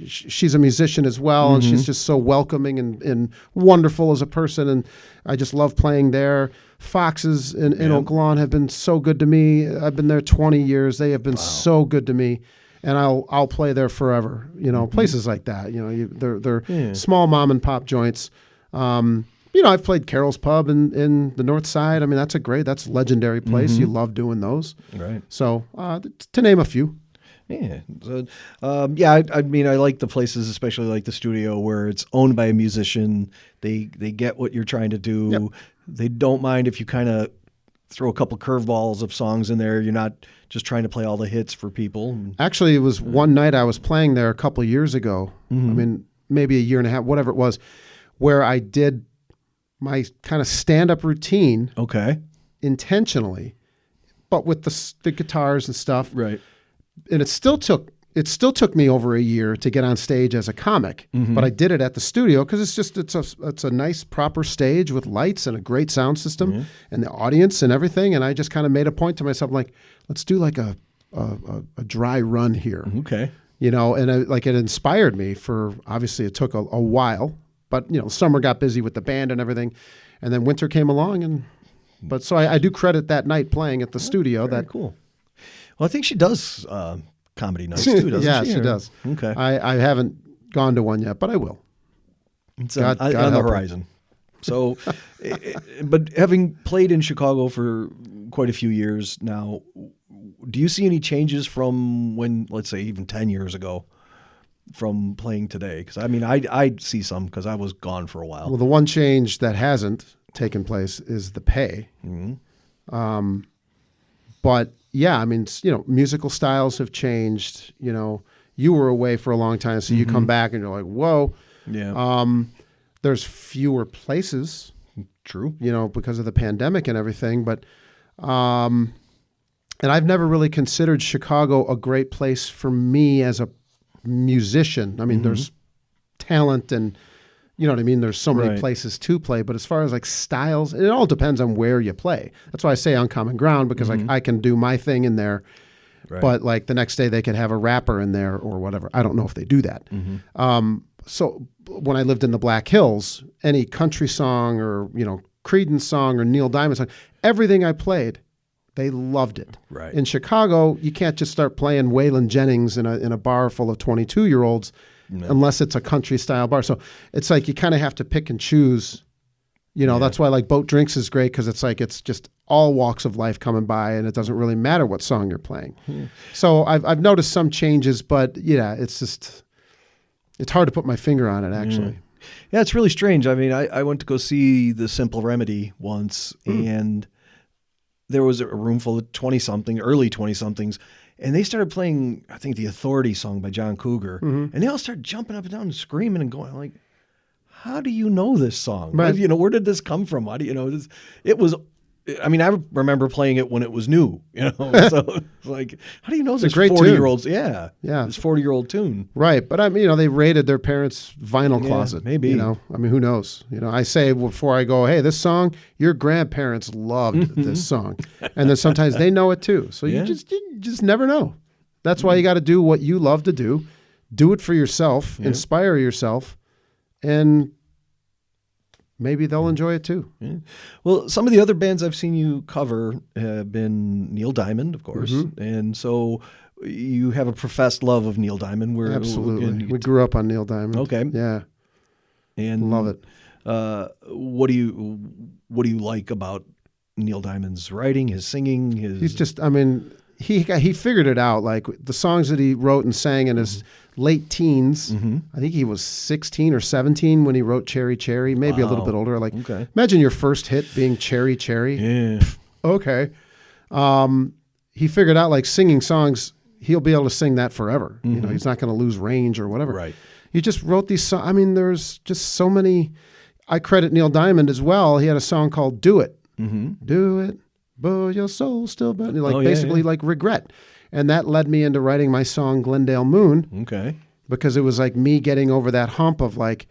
She's a musician as well, and she's just so welcoming and wonderful as a person, and I just love playing there. Foxes in Oak Lawn have been so good to me. I've been there 20 years. They have been so good to me, and I'll play there forever. You know, places like that. You know, they're small mom and pop joints. You know, I've played Carol's Pub in the North Side. I mean, that's a legendary place. You love doing those. Right. So to name a few. Yeah. So, I mean, I like the places, especially like the Studio, where it's owned by a musician. They get what you're trying to do. Yep. They don't mind if you kind of throw a couple curveballs of songs in there. You're not just trying to play all the hits for people. Actually, it was one night I was playing there a couple of years ago. I mean, maybe a year and a half, whatever it was, where I did my kind of stand-up routine intentionally, but with the guitars and stuff. Right. And it still took me over a year to get on stage as a comic, but I did it at the Studio because it's a nice proper stage with lights and a great sound system and the audience and everything. And I just kind of made a point to myself, like, let's do like a dry run here. Okay. You know, and it inspired me for, obviously it took a while, but you know, summer got busy with the band and everything, and then winter came along, but so I do credit that night playing at the Studio. Very cool. Well, I think she does comedy nights too, doesn't she? Yeah, she does. Okay. I haven't gone to one yet, but I will. It's on the horizon. So, but having played in Chicago for quite a few years now, do you see any changes from when, let's say, even 10 years ago, from playing today? Because I mean, I see some because I was gone for a while. Well, the one change that hasn't taken place is the pay. But yeah, I mean, you know, musical styles have changed. You know, you were away for a long time, so you come back and you're like, whoa. Yeah. There's fewer places. True. You know, because of the pandemic and everything. But, and I've never really considered Chicago a great place for me as a musician. I mean, there's talent and, you know what I mean? There's so many places to play, but as far as like styles, it all depends on where you play. That's why I say Uncommon Ground, because like I can do my thing in there, but like the next day they could have a rapper in there or whatever. I don't know if they do that. So when I lived in the Black Hills, any country song or, you know, Creedence song or Neil Diamond song, everything I played, they loved it. Right. In Chicago, you can't just start playing Waylon Jennings in a bar full of 22-year-olds. No. Unless it's a country style bar. So it's like you kind of have to pick and choose. You know, that's why like Boat Drinks is great, because it's just all walks of life coming by, and it doesn't really matter what song you're playing. So I've noticed some changes, but yeah, it's hard to put my finger on it actually. Yeah, it's really strange. I mean, I went to go see the Simple Remedy once, and there was a room full of 20-something, early 20-somethings. And they started playing, I think, the Authority song by John Cougar. And they all started jumping up and down and screaming and going like, how do you know this song? Right. You know, where did this come from? How do you know this? It was, I mean, I remember playing it when it was new, you know, so it's like, how do you know this a great 40-year-old's? Yeah. Yeah. This 40-year-old tune. Right. But I mean, you know, they raided their parents' vinyl closet. Maybe. You know, I mean, who knows? You know, I say before I go, hey, this song, your grandparents loved this song. And then sometimes they know it too. So you just never know. That's why you got to do what you love to do. Do it for yourself, inspire yourself, and maybe they'll enjoy it too. Yeah. Well, some of the other bands I've seen you cover have been Neil Diamond, of course. And so you have a professed love of Neil Diamond. Absolutely. We grew up on Neil Diamond. Okay. Yeah. And love it. What do you like about Neil Diamond's writing, his singing, He's just, I mean, he figured it out. Like the songs that he wrote and sang in his late teens. I think he was 16 or 17 when he wrote Cherry Cherry, maybe a little bit older. Like, imagine your first hit being Cherry Cherry. Yeah. Okay. He figured out like singing songs, he'll be able to sing that forever. You know, he's not going to lose range or whatever. Right. He just wrote these songs. I mean, there's just so many. I credit Neil Diamond as well. He had a song called Do It. Do it, but your soul still burning. Like basically like regret. And that led me into writing my song Glendale Moon. Okay. Because it was like me getting over that hump of like,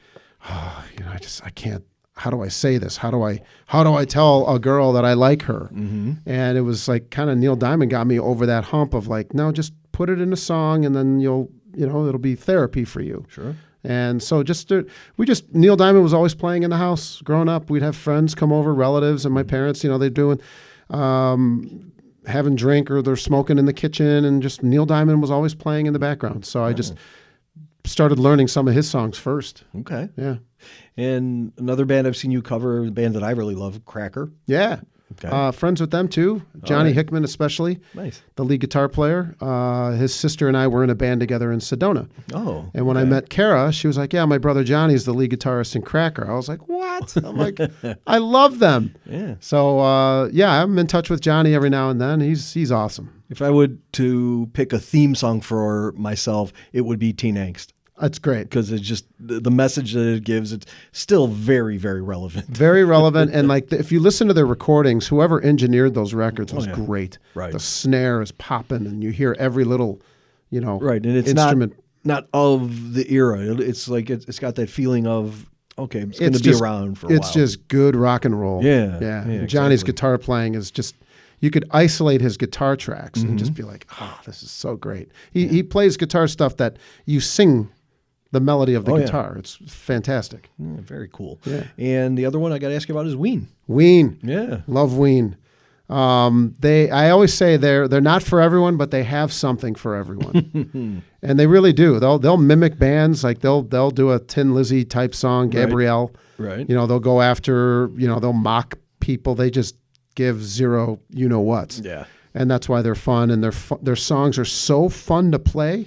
oh, you know, I can't, how do I say this? How do I tell a girl that I like her? And it was like kind of Neil Diamond got me over that hump of like, no, just put it in a song and then it'll be therapy for you. Sure. And so Neil Diamond was always playing in the house growing up. We'd have friends come over, relatives, and my parents, you know, they're doing, having drink or they're smoking in the kitchen, and just Neil Diamond was always playing in the background. So I just started learning some of his songs first. Okay. Yeah. And another band I've seen you cover, a band that I really love, Cracker. Yeah. Okay. Friends with them too. Johnny Hickman especially. Nice. The lead guitar player. His sister and I were in a band together in Sedona. Oh. And when I met Kara, she was like, yeah, my brother Johnny's the lead guitarist in Cracker. I was like, what? I'm like, I love them. Yeah. So, I'm in touch with Johnny every now and then. He's awesome. If I would to pick a theme song for myself, it would be Teen Angst. That's great. Because it's just the message that it gives, it's still very, very relevant. Very relevant. And like if you listen to their recordings, whoever engineered those records was great. Right. The snare is popping and you hear every little, right. And it's instrument. Not of the era. It's like it's got that feeling of, okay, it's going to be around for a while. It's just good rock and roll. Yeah. Yeah. Johnny's guitar playing is just, you could isolate his guitar tracks and just be like, this is so great. He plays guitar stuff that you sing the melody of the guitar. It's fantastic. Yeah, very cool. Yeah. And the other one I got to ask you about is Ween. Ween. Yeah. Love Ween. I always say they're not for everyone, but they have something for everyone. And they really do. They'll mimic bands, like they'll do a Tin Lizzy type song, Gabrielle. Right. They'll go after, they'll mock people. They just give zero you-know-whats. Yeah. And that's why they're fun, and their songs are so fun to play.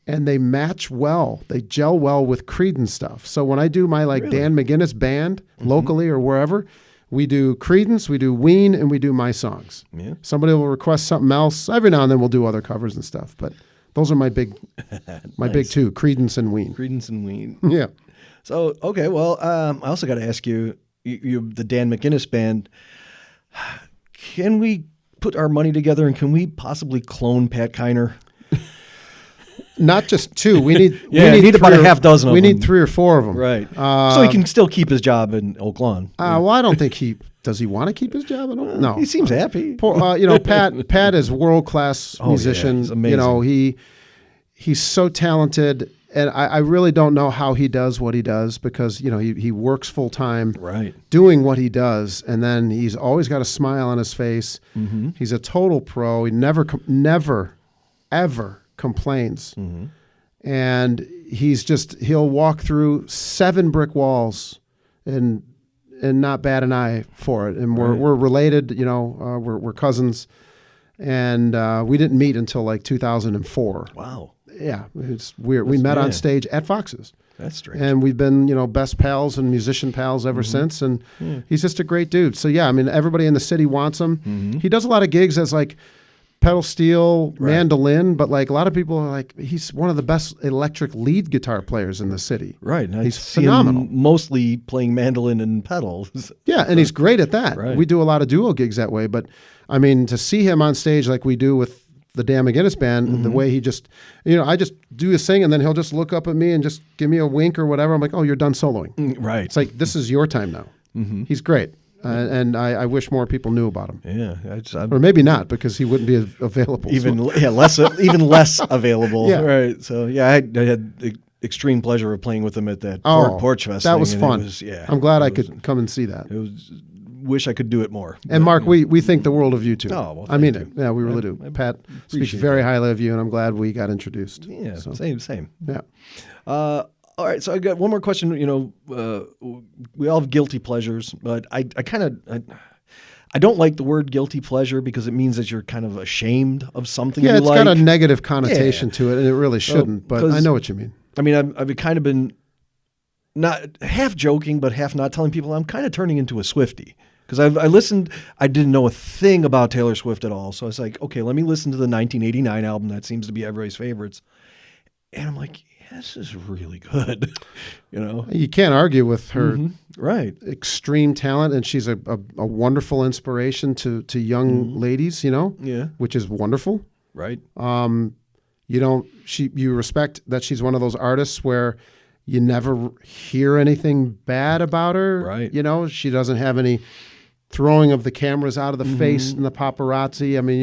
And they match well. They gel well with Creedence stuff. So when I do my Dan McGuinness band locally or wherever, we do Creedence, we do Ween, and we do my songs. Yeah. Somebody will request something else. Every now and then we'll do other covers and stuff. But those are my big big two, Creedence and Ween. Creedence and Ween. Yeah. So, okay, well, I also got to ask you, the Dan McGuinness band, can we put our money together and can we possibly clone Pat Kiner? Not just two. We need we need about a half dozen of them. We need 3 or 4 of them. Right. So he can still keep his job in Oak Lawn. Well, I don't think does he want to keep his job in Oak Lawn? No. He seems happy. Pat is world-class musician. He's amazing. He's so talented, and I really don't know how he does what he does because, he works full-time doing what he does, and then he's always got a smile on his face. He's a total pro. He never, ever complains. And he'll walk through 7 brick walls and not bat an eye for it. And we're related, we're cousins, and we didn't meet until like 2004. Wow. Yeah, it's weird. We met on stage at Fox's. That's strange. And we've been, best pals and musician pals ever since. And he's just a great dude. So yeah, I mean, everybody in the city wants him. He does a lot of gigs as like pedal steel, mandolin, but like a lot of people are like, he's one of the best electric lead guitar players in the city. Right. And he's phenomenal. Mostly playing mandolin and pedals. Yeah, and he's great at that. Right. We do a lot of duo gigs that way, but I mean, to see him on stage like we do with the Dan McGuinness band, the way he just, I just do his thing and then he'll just look up at me and just give me a wink or whatever. I'm like, oh, you're done soloing. Right. It's like, this is your time now. He's great. And I wish more people knew about him. Yeah, or maybe not, because he wouldn't be available. Even less available. Yeah. Right. So I had the extreme pleasure of playing with him at that Porch Fest. That was fun. I'm glad I could come and see that. Wish I could do it more. And Mark, we think the world of you too. Oh, well, I mean it. Yeah, we really do. Pat speaks very highly of you, and I'm glad we got introduced. Yeah. So. Same. Yeah. All right, so I got one more question. We all have guilty pleasures, but I don't like the word guilty pleasure because it means that you're kind of ashamed of something. Yeah, you it's got a negative connotation to it, and it really shouldn't. But I know what you mean. I mean, I've kind of been not half joking, but half not telling people I'm kind of turning into a Swiftie because I listened. I didn't know a thing about Taylor Swift at all, so I was like, okay, let me listen to the 1989 album that seems to be everybody's favorites, and I'm like, this is really good. You can't argue with her right extreme talent, and she's a wonderful inspiration to young ladies, which is wonderful. Right. You respect that she's one of those artists where you never hear anything bad about her. Right. She doesn't have any throwing of the cameras out of the face and the paparazzi. I mean,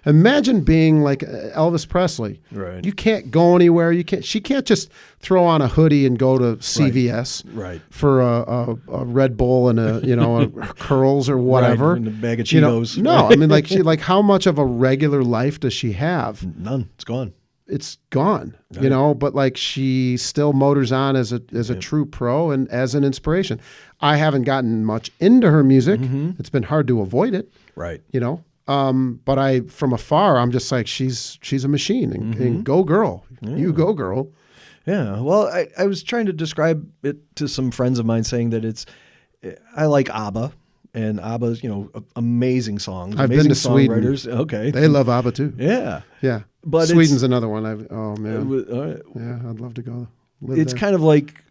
imagine being like Elvis Presley. Right. You can't go anywhere. She can't just throw on a hoodie and go to CVS for a Red Bull and a curls or whatever. Right. And a bag of Cheetos. No, I mean, how much of a regular life does she have? None. It's gone. It's gone, but like she still motors on as a true pro and as an inspiration. I haven't gotten much into her music. It's been hard to avoid it. Right. But from afar, I'm just like, she's a machine and go girl. You go girl. Yeah. Well, I was trying to describe it to some friends of mine saying that I like ABBA. And ABBA's, amazing songs. I've amazing been to songwriters. Sweden. Okay. They love ABBA too. Yeah. Yeah. But Sweden's another one. Oh man. Right. Yeah, I'd love to go. It's kind of like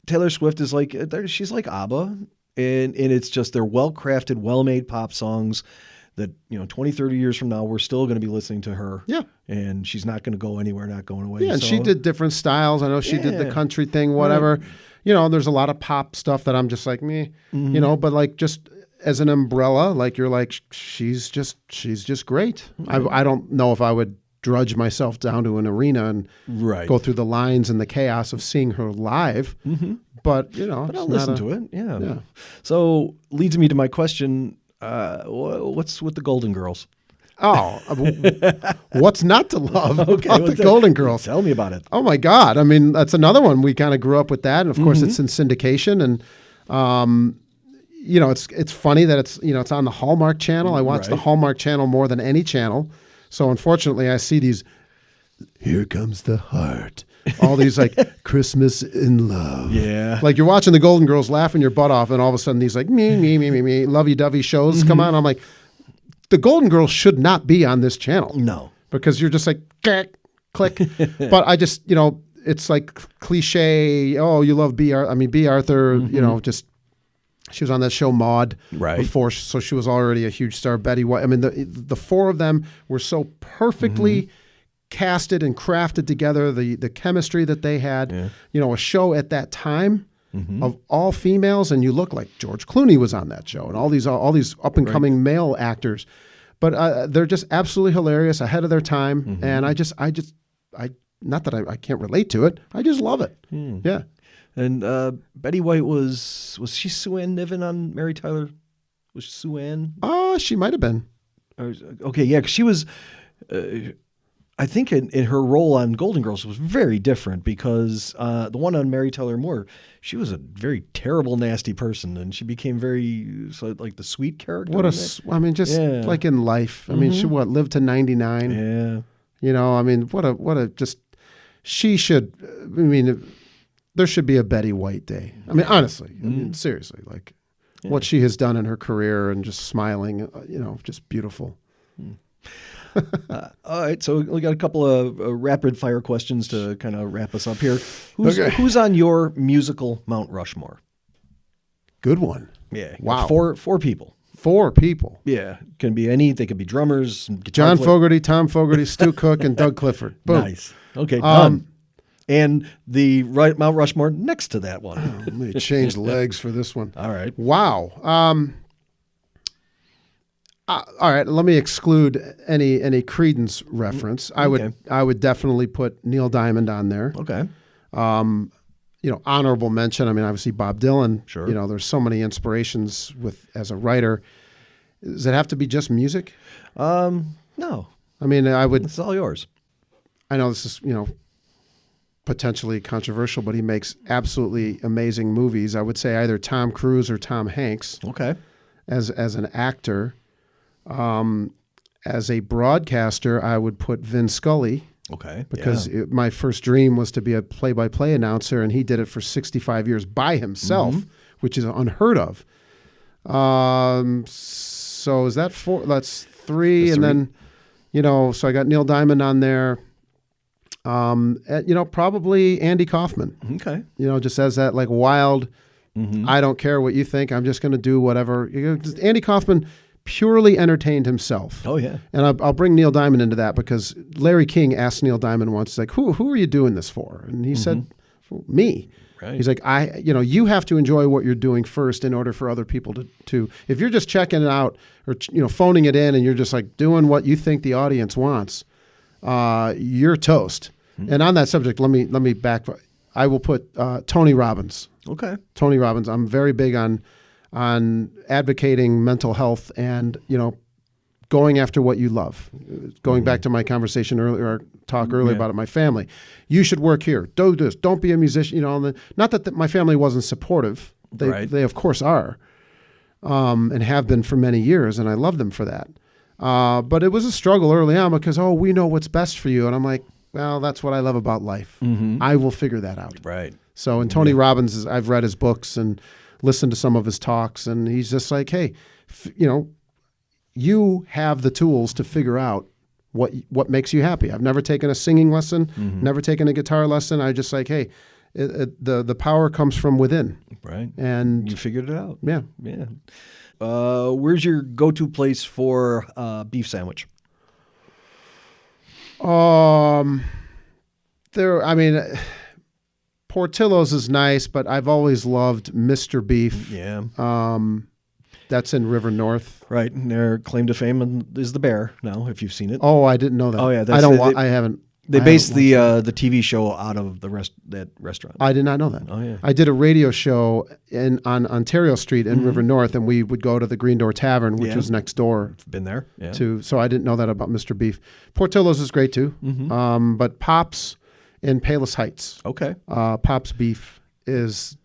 Taylor Swift is like, she's like ABBA. And it's just they're well-crafted, well-made pop songs that, 20, 30 years from now, we're still going to be listening to her. Yeah. And she's not going to go anywhere, not going away. Yeah, and she did different styles. I know she did the country thing, whatever. Right. There's a lot of pop stuff that I'm just like, meh, but like just as an umbrella, like you're like, she's just great. I don't know if I would drudge myself down to an arena and go through the lines and the chaos of seeing her live. But, but I'll listen to it. Yeah. So leads me to my question. What's with the Golden Girls? Oh, what's not to love about the Golden Girls? Tell me about it. Oh my God. I mean, that's another one. We kind of grew up with that. And of course it's in syndication and, it's funny that it's on the Hallmark Channel. I watch the Hallmark Channel more than any channel. So unfortunately, I see these, here comes the heart, all these like Christmas in love. Yeah. Like you're watching the Golden Girls laughing your butt off, and all of a sudden these like me, lovey-dovey shows come on. I'm like, the Golden Girls should not be on this channel. No. Because you're just like, click. But I just, it's like cliche, oh, you love B. Arthur, just... She was on that show Maude before, so she was already a huge star. Betty White. I mean, the four of them were so perfectly casted and crafted together. The chemistry that they had. A show at that time of all females, and you look like George Clooney was on that show, and all these up and coming male actors. But they're just absolutely hilarious, ahead of their time, and I not that I can't relate to it. I just love it. Yeah. And Betty White was she Sue Ann Niven on Mary Tyler? Was she Sue Ann? Oh, she might have been. Okay, yeah, because she was, I think in her role on Golden Girls was very different because the one on Mary Tyler Moore, she was a very terrible, nasty person, and she became very like the sweet character. Like in life. I mean, she lived to 99. Yeah. She should. There should be a Betty White day. I mean, honestly, seriously, like what she has done in her career and just smiling, just beautiful. All right, so we got a couple of rapid fire questions to kind of wrap us up here. Who's on your musical Mount Rushmore? Good one. Yeah. Wow. Four people. 4 people. Yeah. Can be any. They could be drummers. John Fogerty, Tom Fogerty, Stu Cook, and Doug Clifford. Boom. Nice. Okay, done. And the Mount Rushmore next to that one. Let me change legs for this one. All right. Wow. All right. Let me exclude any Creedence reference. Okay. I would definitely put Neil Diamond on there. Okay. Honorable mention. I mean, obviously Bob Dylan. Sure. There's so many inspirations as a writer. Does it have to be just music? No. I mean, It's all yours. I know this is, potentially controversial, but he makes absolutely amazing movies. I would say either Tom Cruise or Tom Hanks. Okay. As an actor. As a broadcaster, I would put Vin Scully. Okay. Because my first dream was to be a play-by-play announcer, and he did it for 65 years by himself, which is unheard of. So is that 4? That's 3. And then, so I got Neil Diamond on there. Probably Andy Kaufman. Okay. Just as that like wild, I don't care what you think, I'm just going to do whatever. Andy Kaufman purely entertained himself. Oh, yeah. And I'll bring Neil Diamond into that because Larry King asked Neil Diamond once, like, who are you doing this for? And he said, well, me. Right. He's like, you have to enjoy what you're doing first in order for other people to if you're just checking it out or, phoning it in and you're just like doing what you think the audience wants, you're toast. And on that subject, let me back. I will put Tony Robbins. Okay. Tony Robbins. I'm very big on advocating mental health and, going after what you love. Going back to my conversation earlier, or talk earlier about it, my family. You should work here. Do this. Don't be a musician. Not that my family wasn't supportive. They of course are, and have been for many years, and I love them for that. But it was a struggle early on because, we know what's best for you. And I'm like, well, that's what I love about life. I will figure that out. Right. So, and Tony Robbins, I've read his books and listened to some of his talks, and he's just like, hey, you have the tools to figure out what makes you happy. I've never taken a singing lesson, never taken a guitar lesson. I just like, hey, the power comes from within. Right. And you figured it out. Yeah. Yeah. Where's your go-to place for beef sandwich? Portillo's is nice, but I've always loved Mr. Beef. Yeah. That's in River North. Right. And their claim to fame is the bear now, if you've seen it. Oh, I didn't know that. Oh, yeah. I haven't. They based the TV show out of that restaurant. I did not know that. Oh, yeah. I did a radio show on Ontario Street in River North, and we would go to the Green Door Tavern, which was next door. Been there. Yeah. So I didn't know that about Mr. Beef. Portillo's is great too. But Pop's in Palos Heights. Okay. Pop's beef is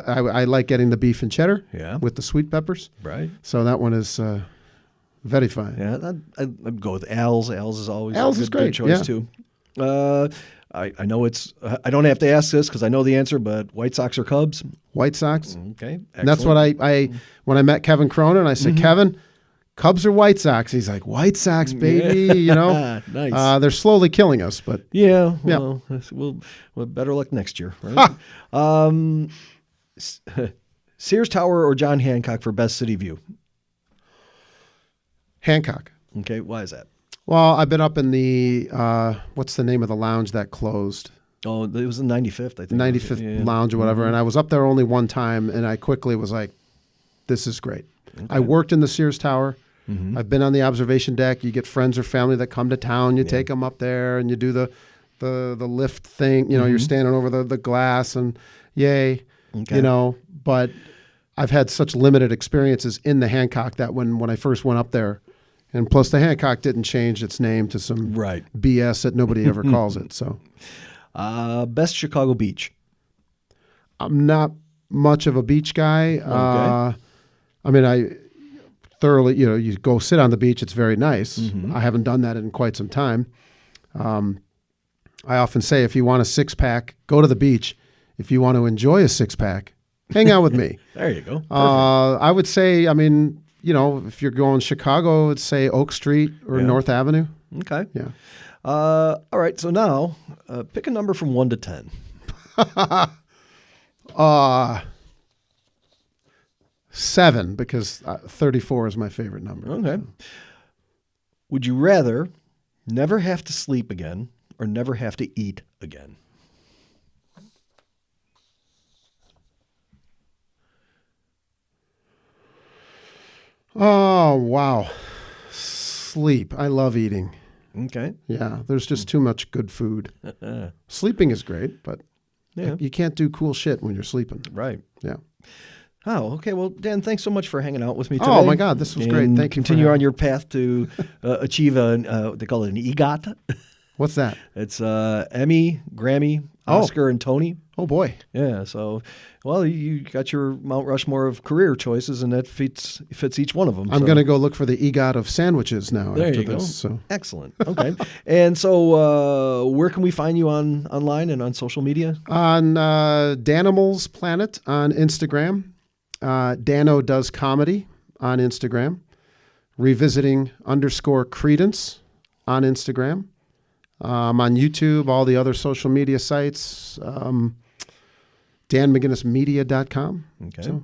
I like getting the beef and cheddar with the sweet peppers. Right. So that one is very fine. Yeah, I'd go with Al's. Al's is always a great. Good choice too. I know I don't have to ask this because I know the answer, but White Sox or Cubs? White Sox. Okay. Excellent. And that's what I when I met Kevin Cronin, I said, Kevin, Cubs or White Sox? He's like, White Sox, baby. Nice. They're slowly killing us, but well, we'll better luck next year. Right? Sears Tower or John Hancock for best city view? Hancock. Okay, why is that? Well, I've been up in the what's the name of the lounge that closed? Oh, it was the 95th, I think. 95th Lounge or whatever, and I was up there only one time, and I quickly was like, this is great. Okay. I worked in the Sears Tower. I've been on the observation deck. You get friends or family that come to town. You take them up there, and you do the lift thing. You're standing over the glass, and yay. Okay. But I've had such limited experiences in the Hancock that when I first went up there, and plus the Hancock didn't change its name to some BS that nobody ever calls it. So, best Chicago beach? I'm not much of a beach guy. Okay. I thoroughly, you go sit on the beach. It's very nice. I haven't done that in quite some time. I often say if you want a six-pack, go to the beach. If you want to enjoy a six-pack, hang out with me. There you go. I would say, if you're going Chicago, I would say Oak Street or North Avenue. Okay. Yeah. All right. So now, pick a number from 1 to 10. 7, because 34 is my favorite number. Okay. Would you rather never have to sleep again or never have to eat again? Oh, wow. Sleep. I love eating. Okay. Yeah, there's just too much good food. Sleeping is great, but Yeah. you can't do cool shit when you're sleeping. Right. Yeah. Oh, okay. Well, Dan, thanks so much for hanging out with me today. Oh, my God, this was great. And Thank you for continue having on me. your path to achieve they call it an EGOT. What's that? It's Emmy, Grammy, Oh. Oscar, and Tony. Oh, boy. Yeah. So, well, you got your Mount Rushmore of career choices, and that fits each one of them. I'm going to go look for the EGOT of sandwiches now There after you go. this. So. Excellent. Okay. And so, where can we find you online and on social media? On Danimals Planet on Instagram. Dano Does Comedy on Instagram. Revisiting _Creedence on Instagram. On YouTube, all the other social media sites. DanMcGuinnessMedia.com. Okay. So,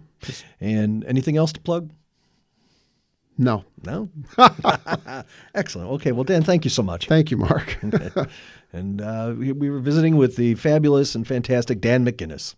And anything else to plug? no. No? Excellent. Okay. Well, Dan, thank you so much. Thank you, Mark. And we were visiting with the fabulous and fantastic Dan McGuinness.